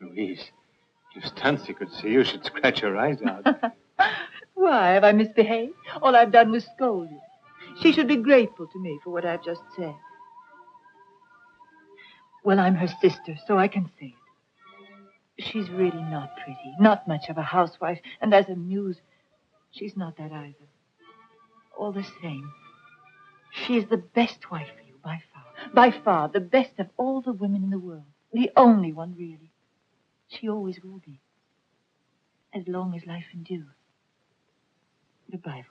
Louise, if Stancy could see you, she'd scratch her eyes out. Why, have I misbehaved? All I've done was scold you. She should be grateful to me for what I've just said. Well, I'm her sister, so I can say it. She's really not pretty, not much of a housewife, and as a muse, she's not that either. All the same, she's the best wife for you, by far. By far, the best of all the women in the world. The only one, really. She always will be. As long as life endures. Goodbye, Wolfgang.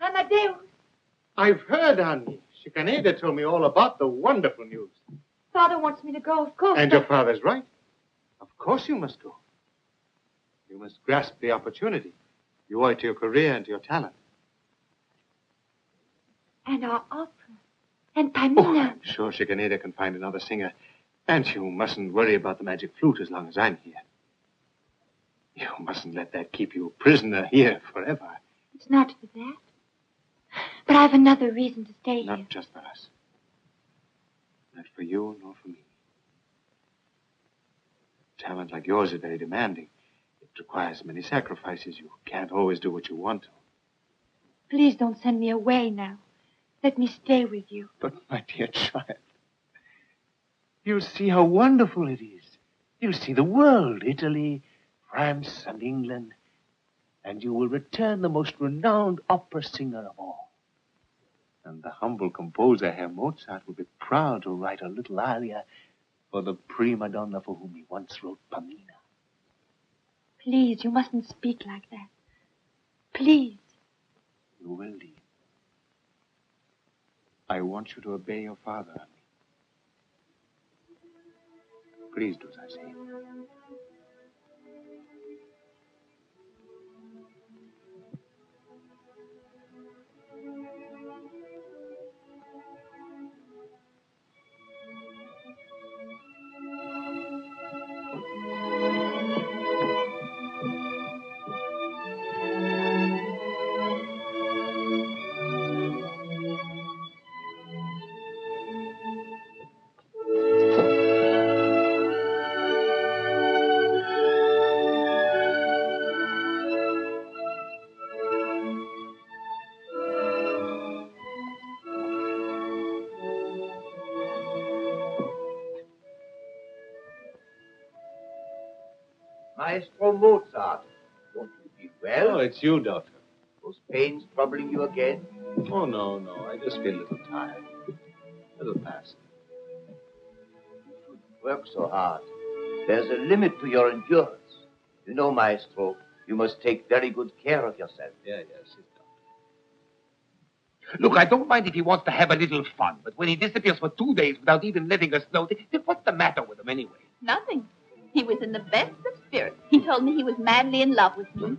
Amadeus, I've heard, Annie. Schikaneder told me all about the wonderful news. Father wants me to go, of course. And your father's right. Of course you must go. You must grasp the opportunity. You owe it to your career and to your talent. And our opera. And Oh, Pamina. I'm sure Schikaneder can find another singer. And you mustn't worry about the magic flute as long as I'm here. You mustn't let that keep you a prisoner here forever. It's not for that. But I've another reason to stay here. Not just for us. Not for you, nor for me. Talent like yours is very demanding. It requires many sacrifices. You can't always do what you want to. Please don't send me away now. Let me stay with you. But, my dear child, you'll see how wonderful it is. You'll see the world, Italy, France, and England. And you will return the most renowned opera singer of all. And the humble composer, Herr Mozart, will be proud to write a little aria for the prima donna for whom he once wrote Pamina. Please, you mustn't speak like that. Please. You will leave. I want you to obey your father, Annie. Please do as I say. Maestro Mozart, won't you be well? Oh, it's you, Doctor. Those pains troubling you again? Oh, no. I just feel a little tired. It'll pass. Work so hard. There's a limit to your endurance. You know, Maestro, you must take very good care of yourself. Yes, sit down. Look, I don't mind if he wants to have a little fun, but when he disappears for 2 days without even letting us know, then what's the matter with him anyway? Nothing. He was in the best of spirits. He told me he was madly in love with me.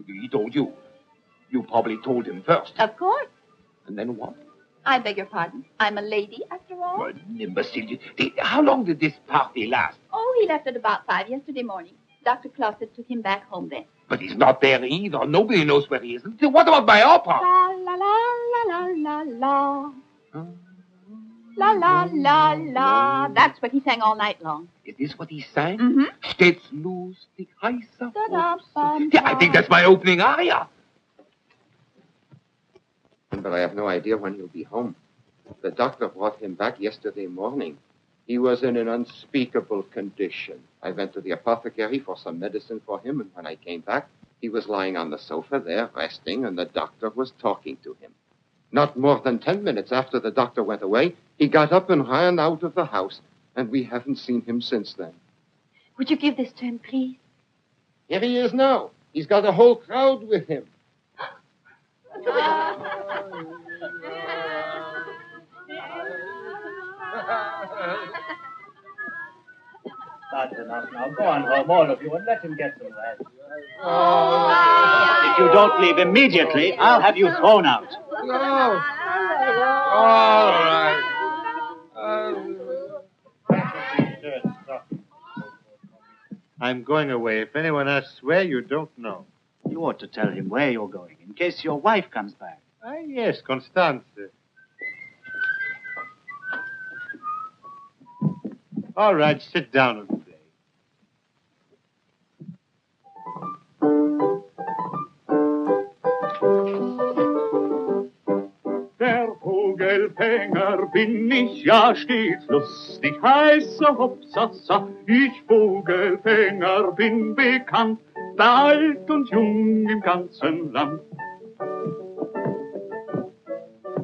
He told you. You probably told him first. Of course. And then what? I beg your pardon. I'm a lady, after all. Well, imbecile. How long did this party last? Oh, he left at about 5 yesterday morning. Dr. Closet took him back home then. But he's not there either. Nobody knows where he is. What about my opera? La la la la la la la. La la la la. That's what he sang all night long. Is this what he sang? Mm-hmm. Stets lustig, heißer Fuchs. Yeah, I think that's my opening aria. But I have no idea when he'll be home. The doctor brought him back yesterday morning. He was in an unspeakable condition. I went to the apothecary for some medicine for him, and when I came back, he was lying on the sofa there, resting, and the doctor was talking to him. Not more than 10 minutes after the doctor went away, he got up and ran out of the house, and we haven't seen him since then. Would you give this to him, please? Here he is now. He's got a whole crowd with him. That's enough now. Go on home, all of you, and let him get some rest. Oh. If you don't leave immediately, I'll have you thrown out. No. All right. I'm going away. If anyone asks where, you don't know. You ought to tell him where you're going, in case your wife comes back. Ah, yes, Constance. All right, sit down and play. Der Vogelfänger bin ich ja stets lustig, heiße Hopsasa. Ich Vogelfänger bin bekannt, bei alt und jung im ganzen Land.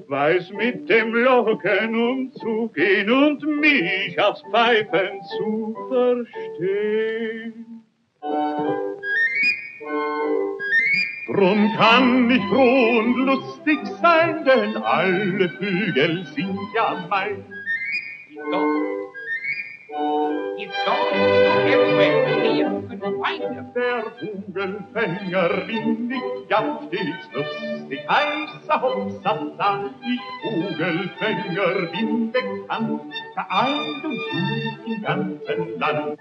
Weiß mit dem Locken umzugehen und mich aufs Pfeifen zu verstehen. Drum kann ich froh und lustig sein, denn alle Vögel sind ja mein. He's gone. Everywhere. See if you can find him. Der Vogelfänger bin ich ja stets lustig, heißer Hopsasa. Ich Vogelfänger bin bekannt, bei alt und jung im ganzen Land.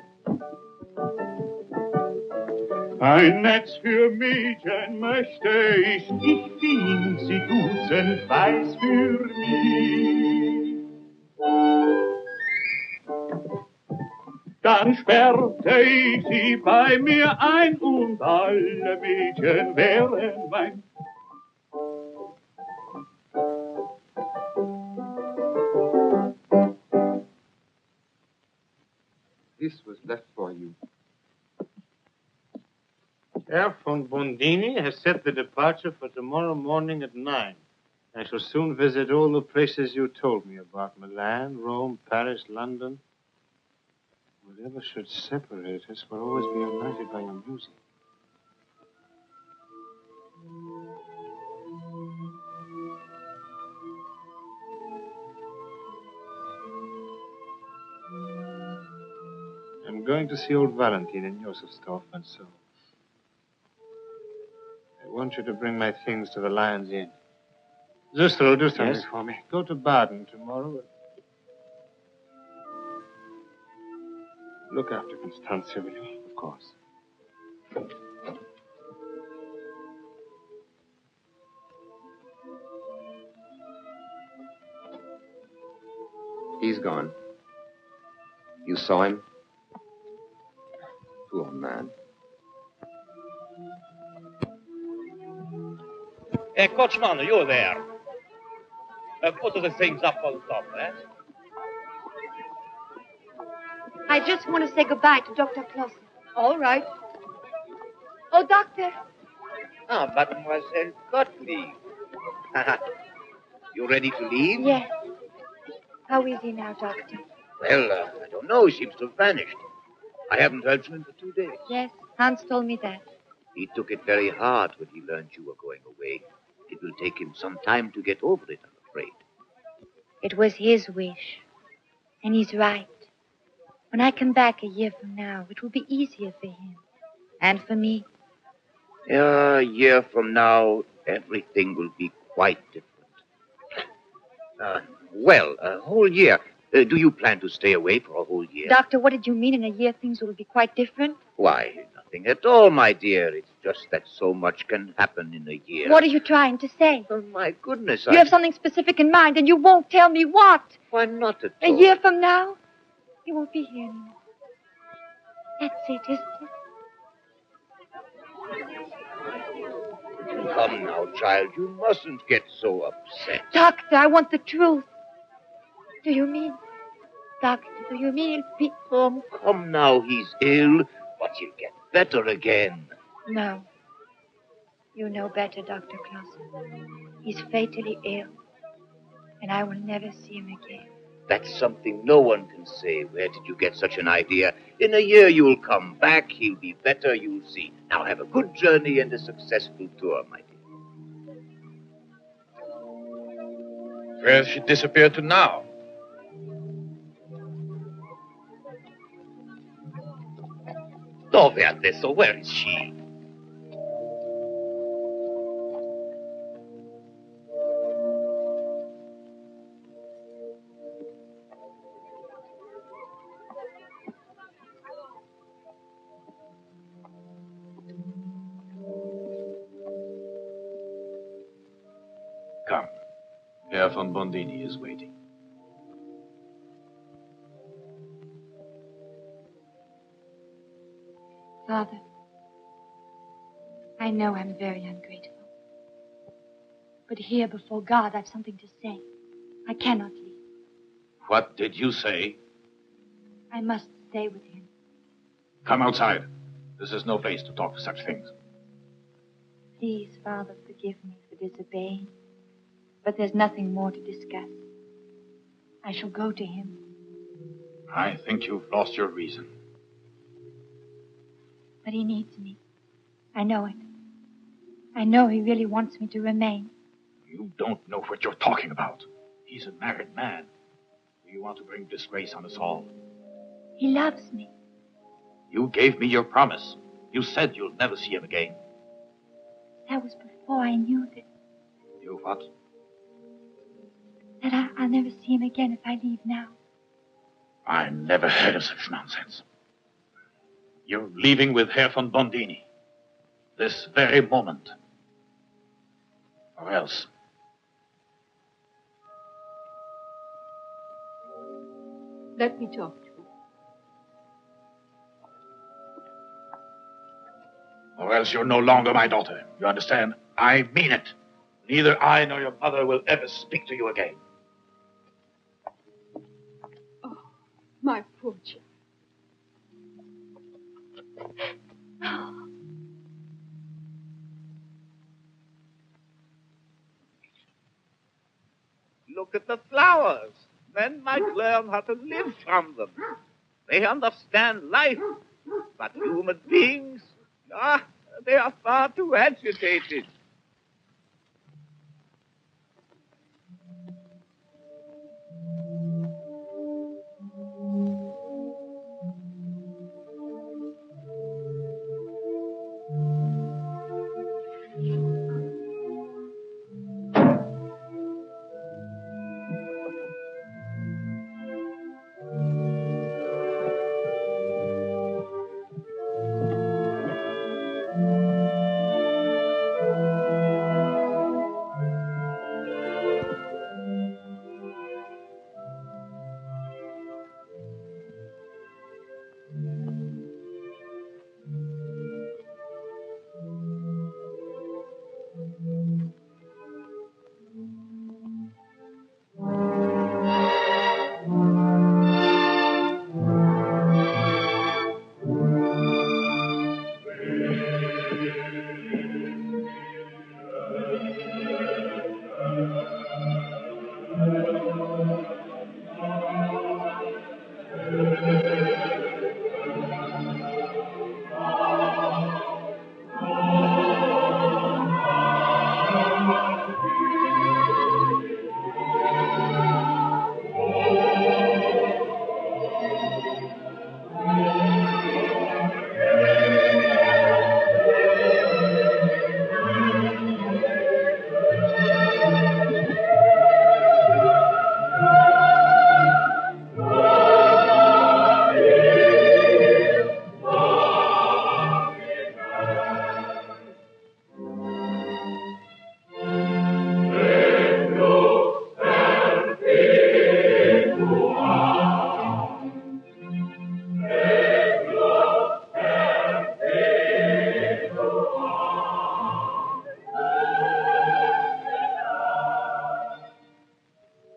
Ein Netz für Mädchen möchte ich fing sie dutzend weiß für mich. Dann sperrte ich sie bei mir ein und alle Mädchen wären mein. This was left for you. Herr von Bondini has set the departure for tomorrow morning at 9. I shall soon visit all the places you told me about. Milan, Rome, Paris, London. Whatever should separate us will always be united by your music. I'm going to see old Valentin in Josefsdorf and so. I want you to bring my things to the Lion's Inn. Zuster will do something for me. Go to Baden tomorrow. Look after Constantia, will you? Of course. He's gone. You saw him? Poor man. Hey, Coachman, you're there. Put the things up on top, eh? I just want to say goodbye to Dr. Clausen. All right. Oh, Doctor. Ah, Mademoiselle Gottlieb. You ready to leave? Yes. How is he now, Doctor? Well, I don't know. He seems to have vanished. I haven't heard from him for 2 days. Yes, Hans told me that. He took it very hard when he learned you were going away. It will take him some time to get over it, I'm afraid. It was his wish. And he's right. When I come back a year from now, it will be easier for him. And for me. A year from now, everything will be quite different. A whole year. Do you plan to stay away for a whole year? Doctor, what did you mean? In a year, things will be quite different? Why, nothing at all, my dear. It's just that so much can happen in a year. What are you trying to say? Oh, my goodness, You have something specific in mind, and you won't tell me what. Why not at all? A year from now, he won't be here anymore. That's it, isn't it? Come now, child. You mustn't get so upset. Doctor, I want the truth. Do you mean... Doctor, do you mean he'll be... Come now, he's ill, but he'll get better again. No. You know better, Dr. Clausen. He's fatally ill, and I will never see him again. That's something no one can say. Where did you get such an idea? In a year you'll come back, he'll be better, you'll see. Now have a good journey and a successful tour, my dear. Where has she disappeared to now? Dove adesso? Where is she? Come. Herr von Bondini is waiting. Father, I know I'm very ungrateful. But here before God, I've something to say. I cannot leave. What did you say? I must stay with him. Come outside. This is no place to talk of such things. Please, Father, forgive me for disobeying. But there's nothing more to discuss. I shall go to him. I think you've lost your reason. But he needs me. I know it. I know he really wants me to remain. You don't know what you're talking about. He's a married man. Do you want to bring disgrace on us all? He loves me. You gave me your promise. You said you'll never see him again. That was before I knew that You what? I'll never see him again if I leave now. I never heard of such nonsense. You're leaving with Herr von Bondini. This very moment. Or else. Let me talk to him. Or else you're no longer my daughter. You understand? I mean it. Neither I nor your mother will ever speak to you again. My poor child. Look at the flowers. Men might learn how to live from them. They understand life. But human beings, they are far too agitated.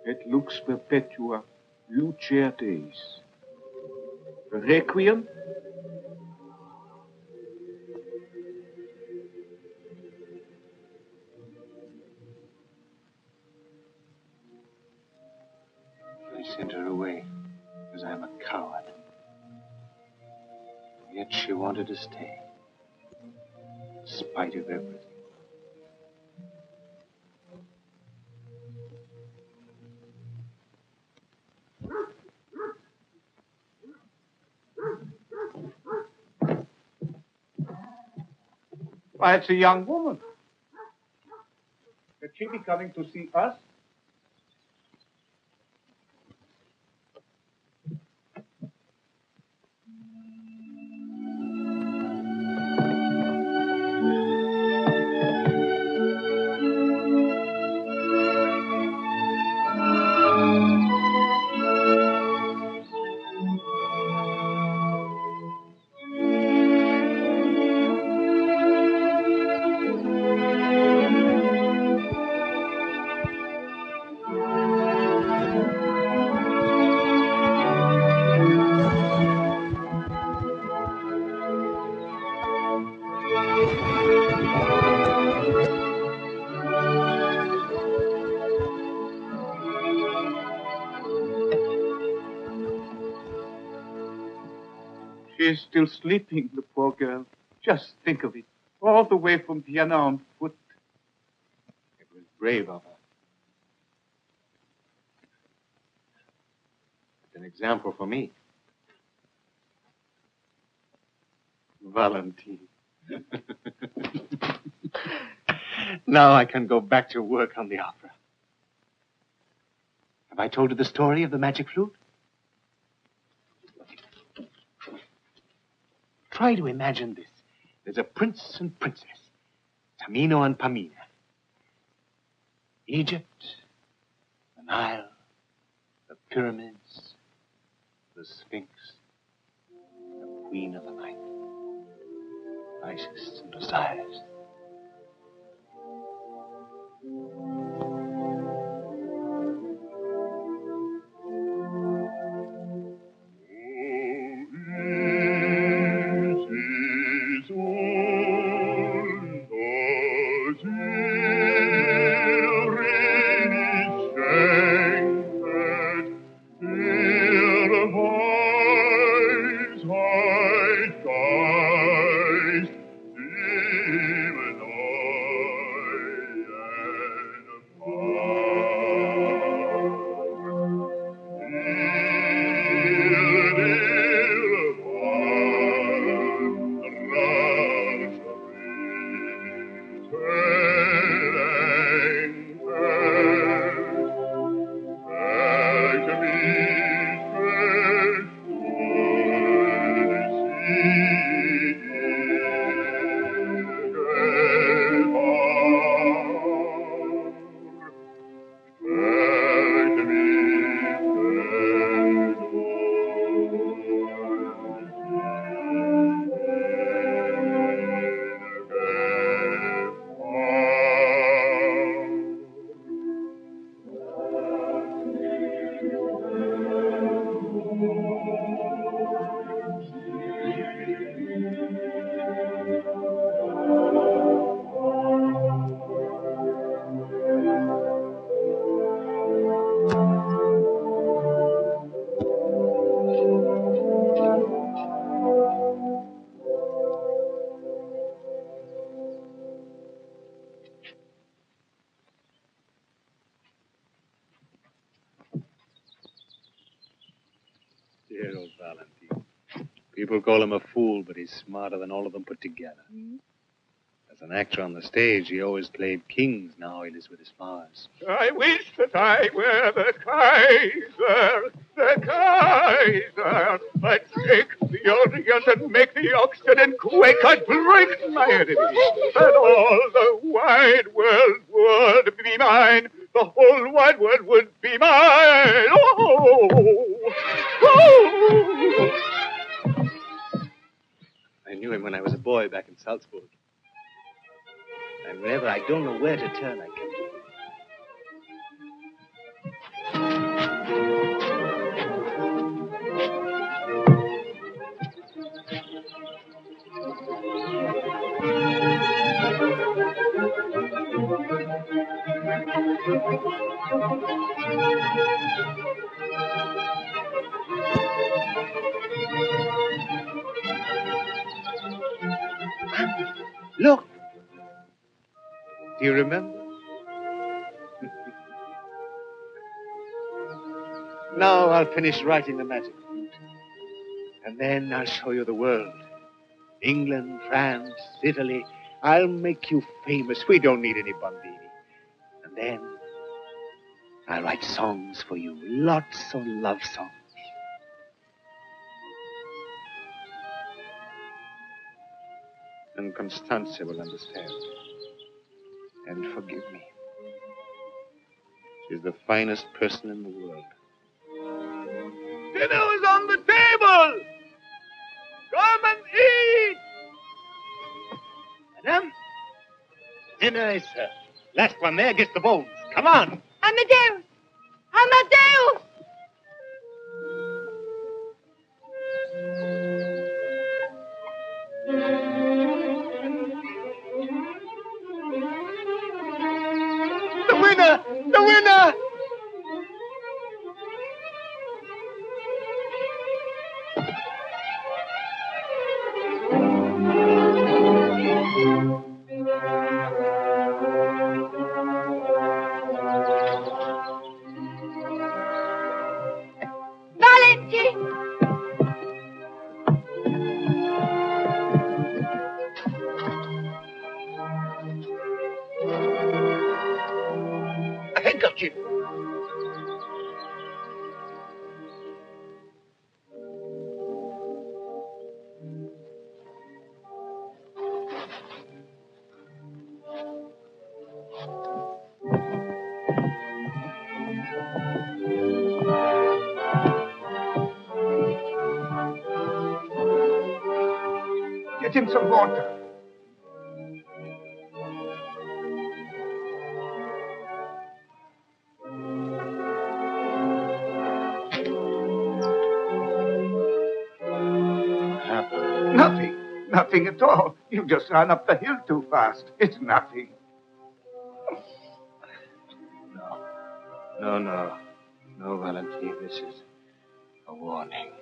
Et lux perpetua lucer Deis. Requiem. I sent her away because I'm a coward. Yet she wanted to stay, in spite of everything. Why, it's a young woman. Could she be coming to see us? She is still sleeping, the poor girl. Just think of it. All the way from Vienna on foot. It was brave of her. It's an example for me. Valentine. Now I can go back to work on the opera. Have I told you the story of the magic flute? Try to imagine this. There's a prince and princess, Tamino and Pamina. Egypt, the Nile, the pyramids, the Sphinx, the queen of the night, Isis and Osiris. Dear old Valentine. People call him a fool, but he's smarter than all of them put together. As an actor on the stage, he always played kings. Now he lives with his flowers. I wish that I were the Kaiser, the Kaiser. I'd shake the Orient and make the oxen quake. I'd break my enemies, and all the wide world would be mine. The whole wide world would be mine. Oh! Oh! I knew him when I was a boy back in Salzburg. And whenever I don't know where to turn, I come to him. Look! Do you remember? Now I'll finish writing the magic flute. And then I'll show you the world. England, France, Italy. I'll make you famous. We don't need any Bambini. And then I'll write songs for you. Lots of love songs. And Constanze will understand. And forgive me. She's the finest person in the world. Dinner is on the table! Come and eat! Madame, dinner is served. Last one there gets the bones. Come on! Amadeus! Amadeus! The winner! The winner! Luigi? A handkerchief. Get him some water. Nothing. Nothing at all. You just ran up the hill too fast. It's nothing. No, Valentine. This is a warning.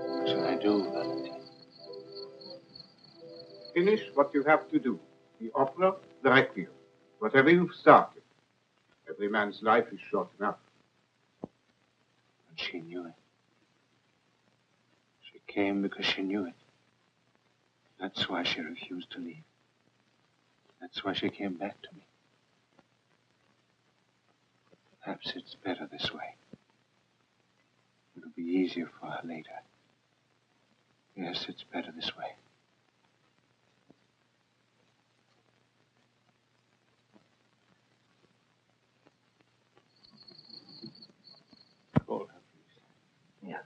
What shall I do, Valentine? Finish what you have to do. The opera, the requiem. Whatever you've started. Every man's life is short enough. And she knew it. She came because she knew it. That's why she refused to leave. That's why she came back to me. Perhaps it's better this way. It'll be easier for her later. Yes, it's better this way. Call her, please. Yeah.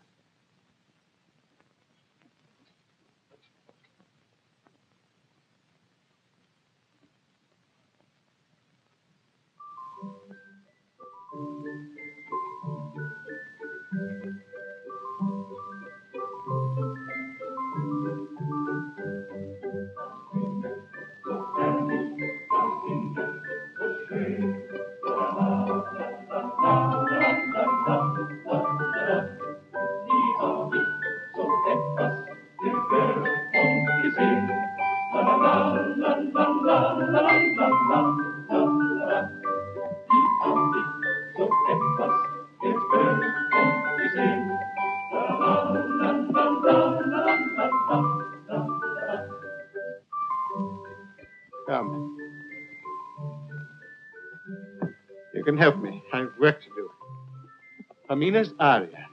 Come. You can help me. I've work to do. Pamina's aria.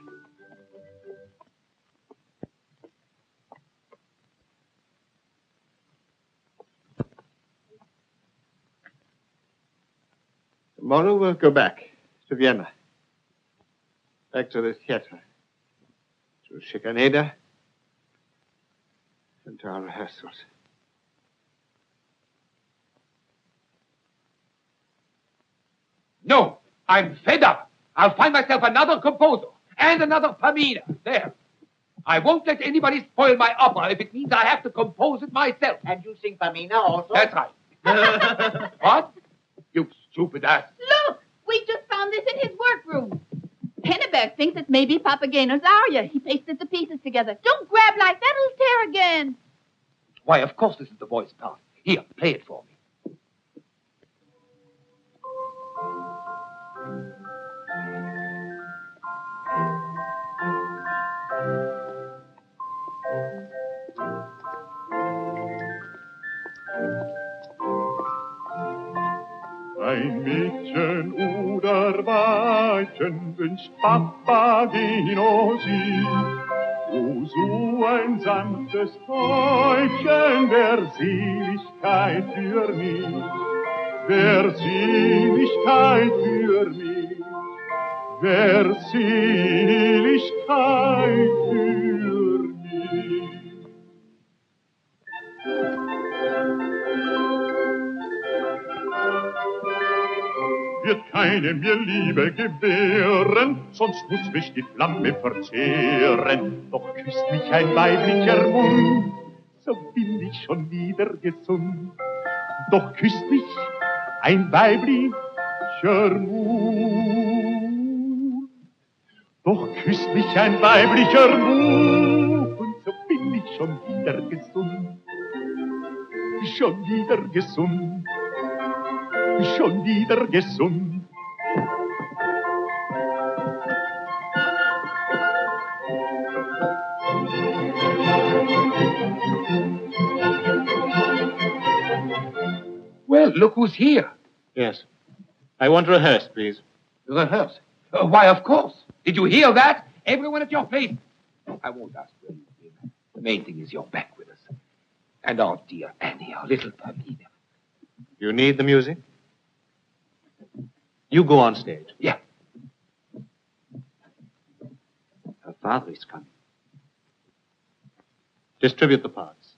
Tomorrow we'll go back to Vienna. Back to the theater. To Schikaneder. And to our rehearsals. No, I'm fed up. I'll find myself another composer and another Pamina. There. I won't let anybody spoil my opera if it means I have to compose it myself. And you sing Pamina also? That's right. What? You stupid ass. Look, we just found this in his workroom. Henneberg thinks it may be Papageno's aria. He pasted the pieces together. Don't grab like that, it'll tear again. Why, of course this is the boy's part. Here, play it for me. Ein Mädchen oder Weibchen wünscht Papageno sie. O so ein sanftes Täubchen der Seligkeit für mich, der Seligkeit für mich, der Seligkeit für mich. wird keine mir Liebe gewähren, sonst muss mich die Flamme verzehren. Doch küsst mich ein weiblicher Mund, so bin ich schon wieder gesund. Doch küsst mich ein weiblicher Mund. Doch küsst mich ein weiblicher Mund, so bin ich schon wieder gesund. Schon wieder gesund. Schon wieder gesund. Well, look who's here. Yes. I want rehearsed, please. Rehearse? Why, of course. Did you hear that? Everyone at your place. I won't ask where you've been. The main thing is you're back with us. And our dear Annie, our little Pamina. You need the music? You go on stage. Yeah. Her father is coming. Distribute the parts.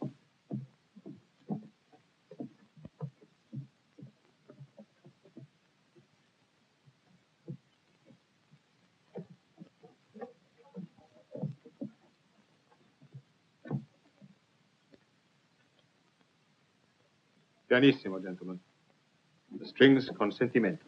Pianissimo, gentlemen. The strings con sentimento.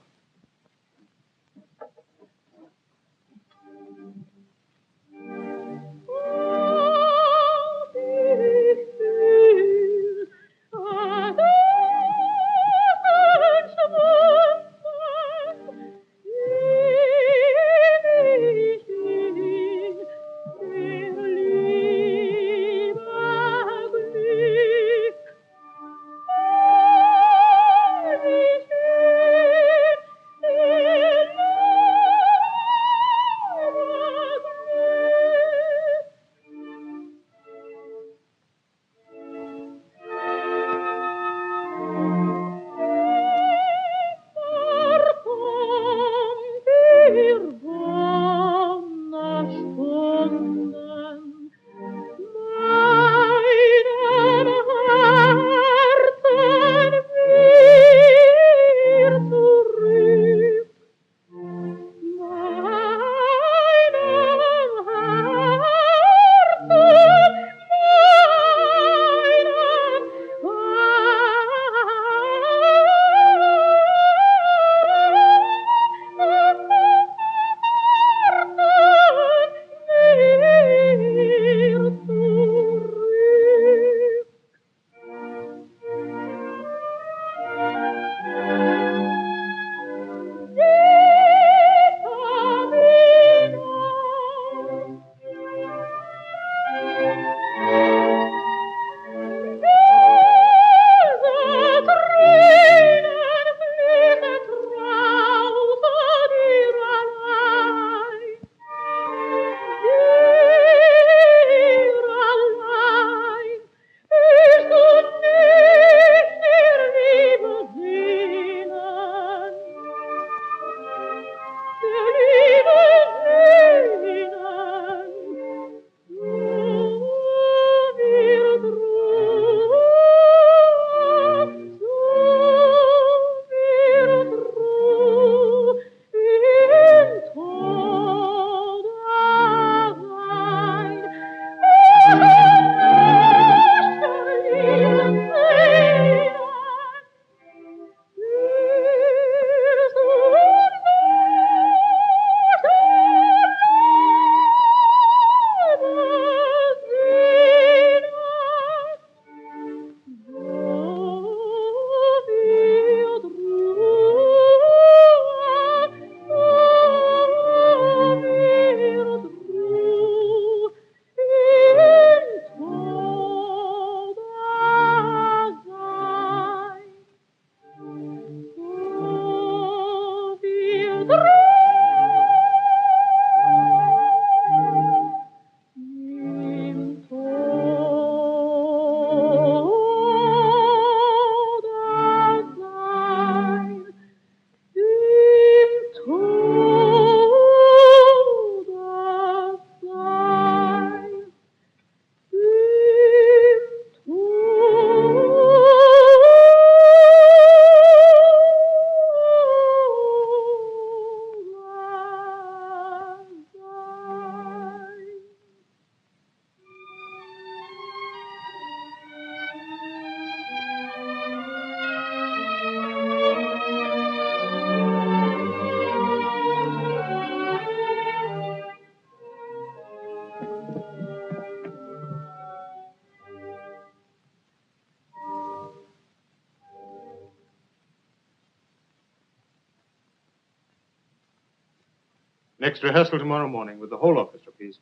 Next rehearsal tomorrow morning with the whole orchestra, please.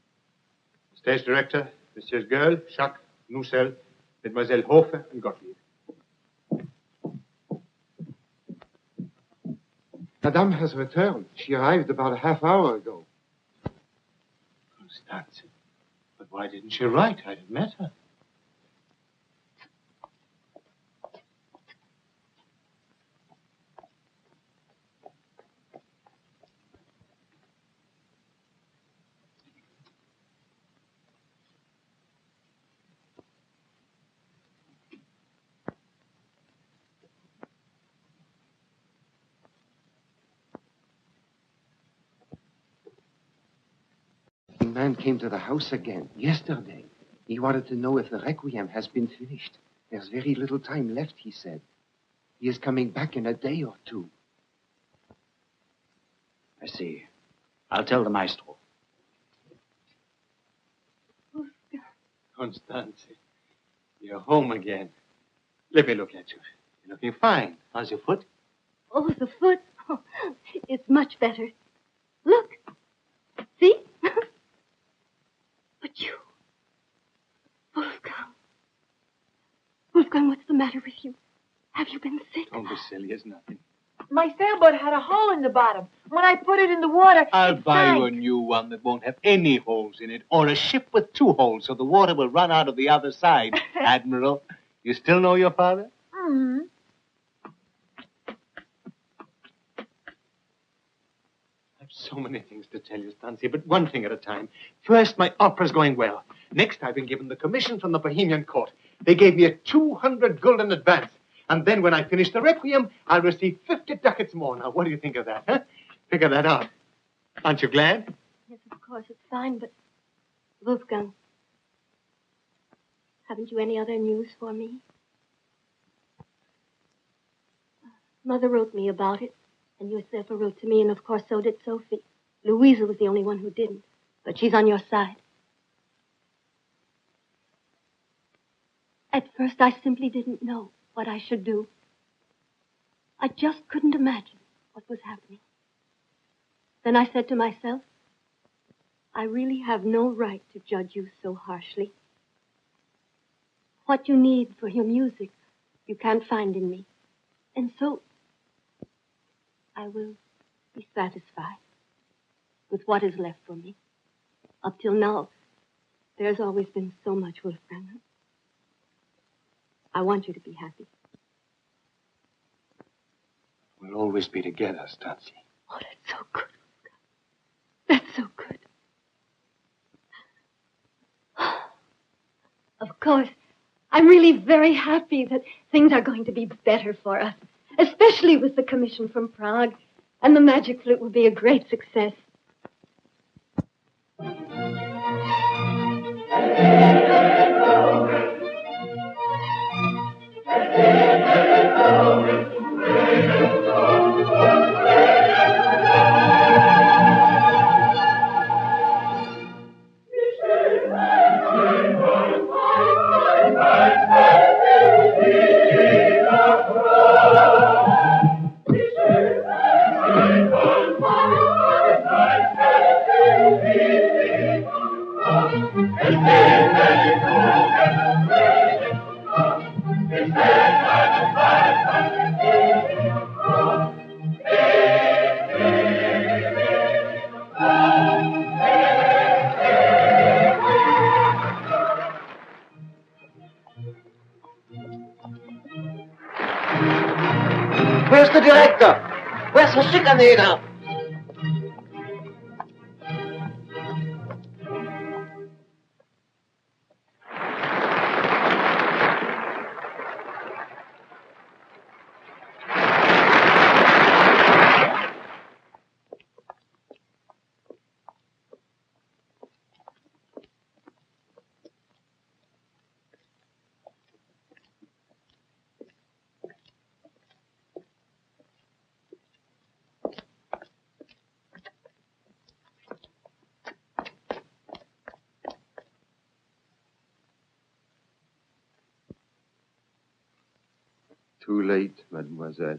Stage director, Messieurs Goehl, Schack, Noussel, Mesdemoiselles Hofer, and Gottlieb. Madame has returned. She arrived about a half hour ago. Constance. But why didn't she write? I'd have met her. The man came to the house again yesterday. He wanted to know if the requiem has been finished. There's very little time left, he said. He is coming back in a day or two. I see. I'll tell the maestro. Constance, you're home again. Let me look at you. You're looking fine. How's your foot? Oh, the foot. Oh, it's much better. Look. See? But you. Wolfgang. Wolfgang, what's the matter with you? Have you been sick? Don't be silly. It's nothing. My sailboat had a hole in the bottom. When I put it in the water, I'll it buy sank. you a new one that won't have any holes in it, or a ship with 2 holes so the water will run out of the other side. Admiral, you still know your father? Mm-hmm. I've so many things to tell you, Stancy, but one thing at a time. First, my opera's going well. Next, I've been given the commission from the Bohemian court. They gave me a 200 gulden advance. And then when I finish the requiem, I'll receive 50 ducats more. Now, what do you think of that, huh? Figure that out. Aren't you glad? Yes, of course, it's fine, but... Wolfgang, haven't you any other news for me? Mother wrote me about it, and Josefa wrote to me, and of course so did Sophie. Louisa was the only one who didn't, but she's on your side. At first, I simply didn't know what I should do. I just couldn't imagine what was happening. Then I said to myself, I really have no right to judge you so harshly. What you need for your music, you can't find in me. And so, I will be satisfied with what is left for me. Up till now, there's always been so much, Wolfgang. I want you to be happy. We'll always be together, Stancy. Oh, that's so good. That's so good. Of course, I'm really very happy that things are going to be better for us, especially with the commission from Prague, and the magic flute will be a great success. Where's the director? Where's the Schickenader? Too late, mademoiselle.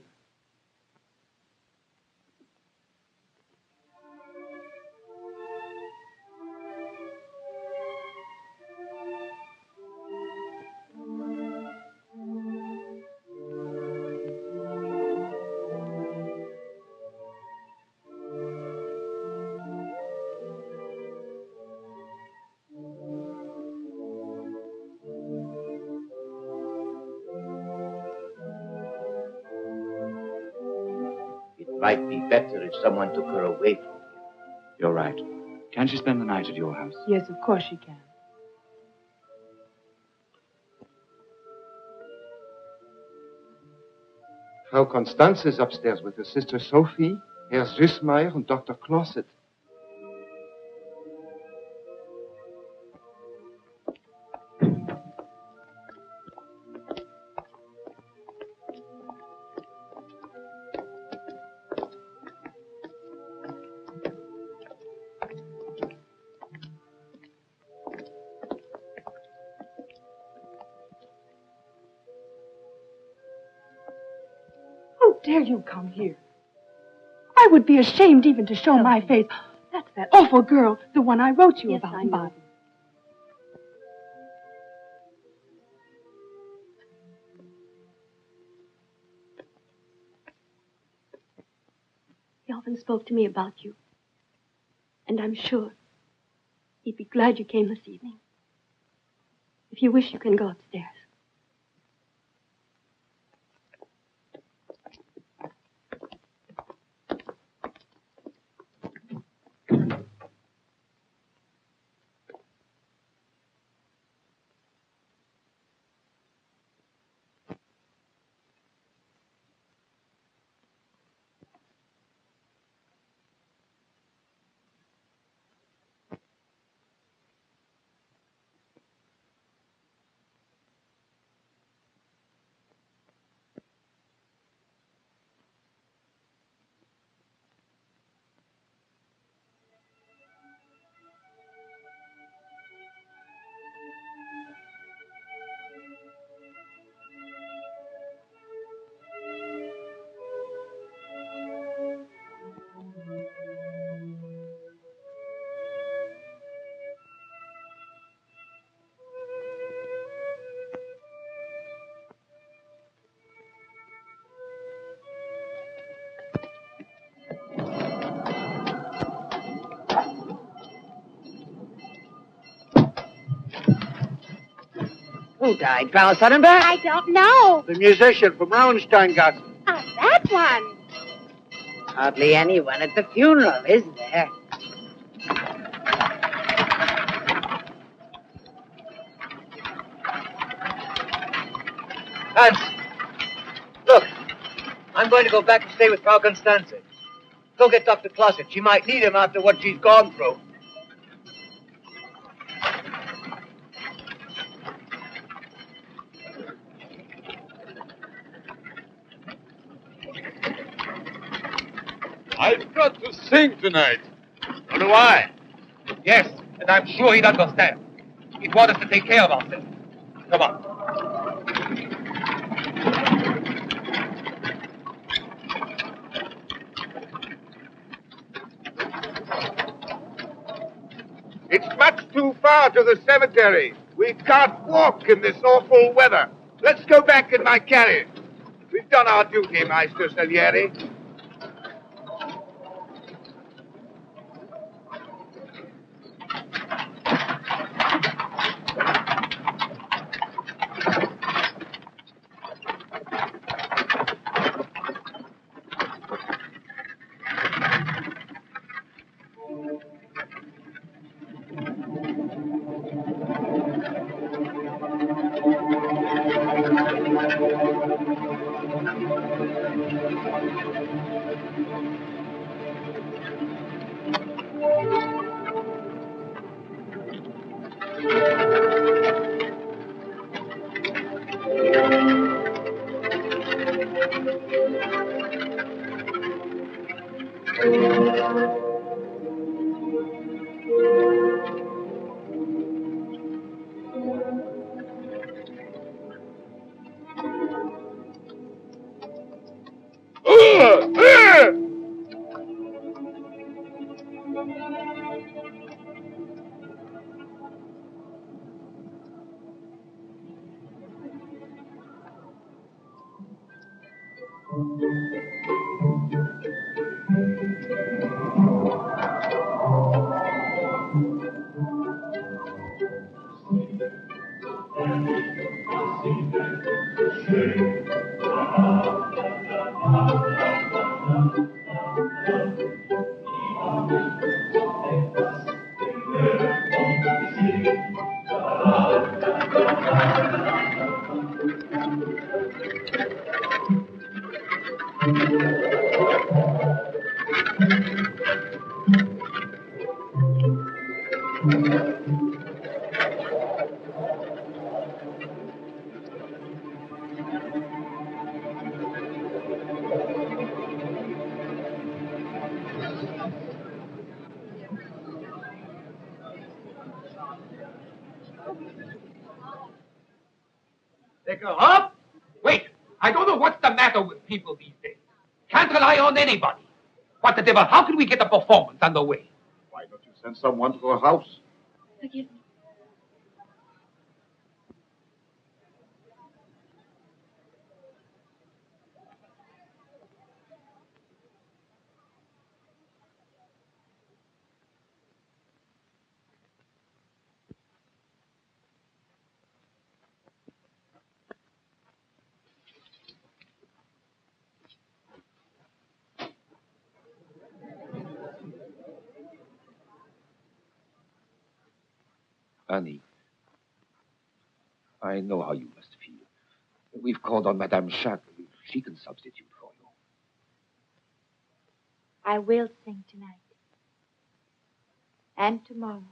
might be better if someone took her away from you. You're right. Can she spend the night at your house? Yes, of course she can. Frau Constance is upstairs with her sister Sophie, Herr Süßmeier, and Dr. Closet. How dare you come here? I would be ashamed even to show my face. That's that awful girl, the one I wrote you about in Baden. He often spoke to me about you. And I'm sure he'd be glad you came this evening. If you wish, you can go upstairs. Who died, Frau Sonnenberg? I don't know. The musician from Raunsteingasse. Oh, that one. Hardly anyone at the funeral, is there? Hans, look, I'm going to go back and stay with Frau Constanze. Go get Dr. Closet. She might need him after what she's gone through. I've got to sing tonight. So do I. Yes, and I'm sure he'd understand. He'd want us to take care of ourselves. Come on. It's much too far to the cemetery. We can't walk in this awful weather. Let's go back in my carriage. We've done our duty, Maestro Salieri. Take her up? Wait, I don't know what's the matter with people these days. Can't rely on anybody. What the devil? How can we get a performance underway? Why don't you send someone to her house? Forgive me. Annie, I know how you must feel. We've called on Madame Jacques. She can substitute for you. I will sing tonight. And tomorrow.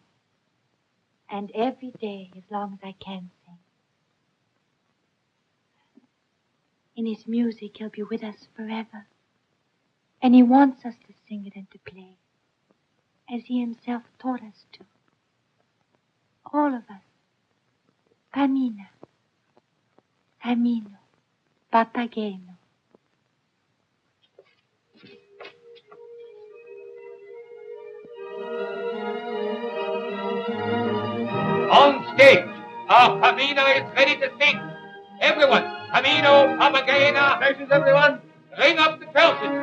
And every day as long as I can sing. In his music, he'll be with us forever. And he wants us to sing it and to play, as he himself taught us to. All of us. Camina. Camino. Papageno. On stage, our Camina is ready to sing. Everyone, Camino, Papagena. Faces, everyone. Ring up the curtain.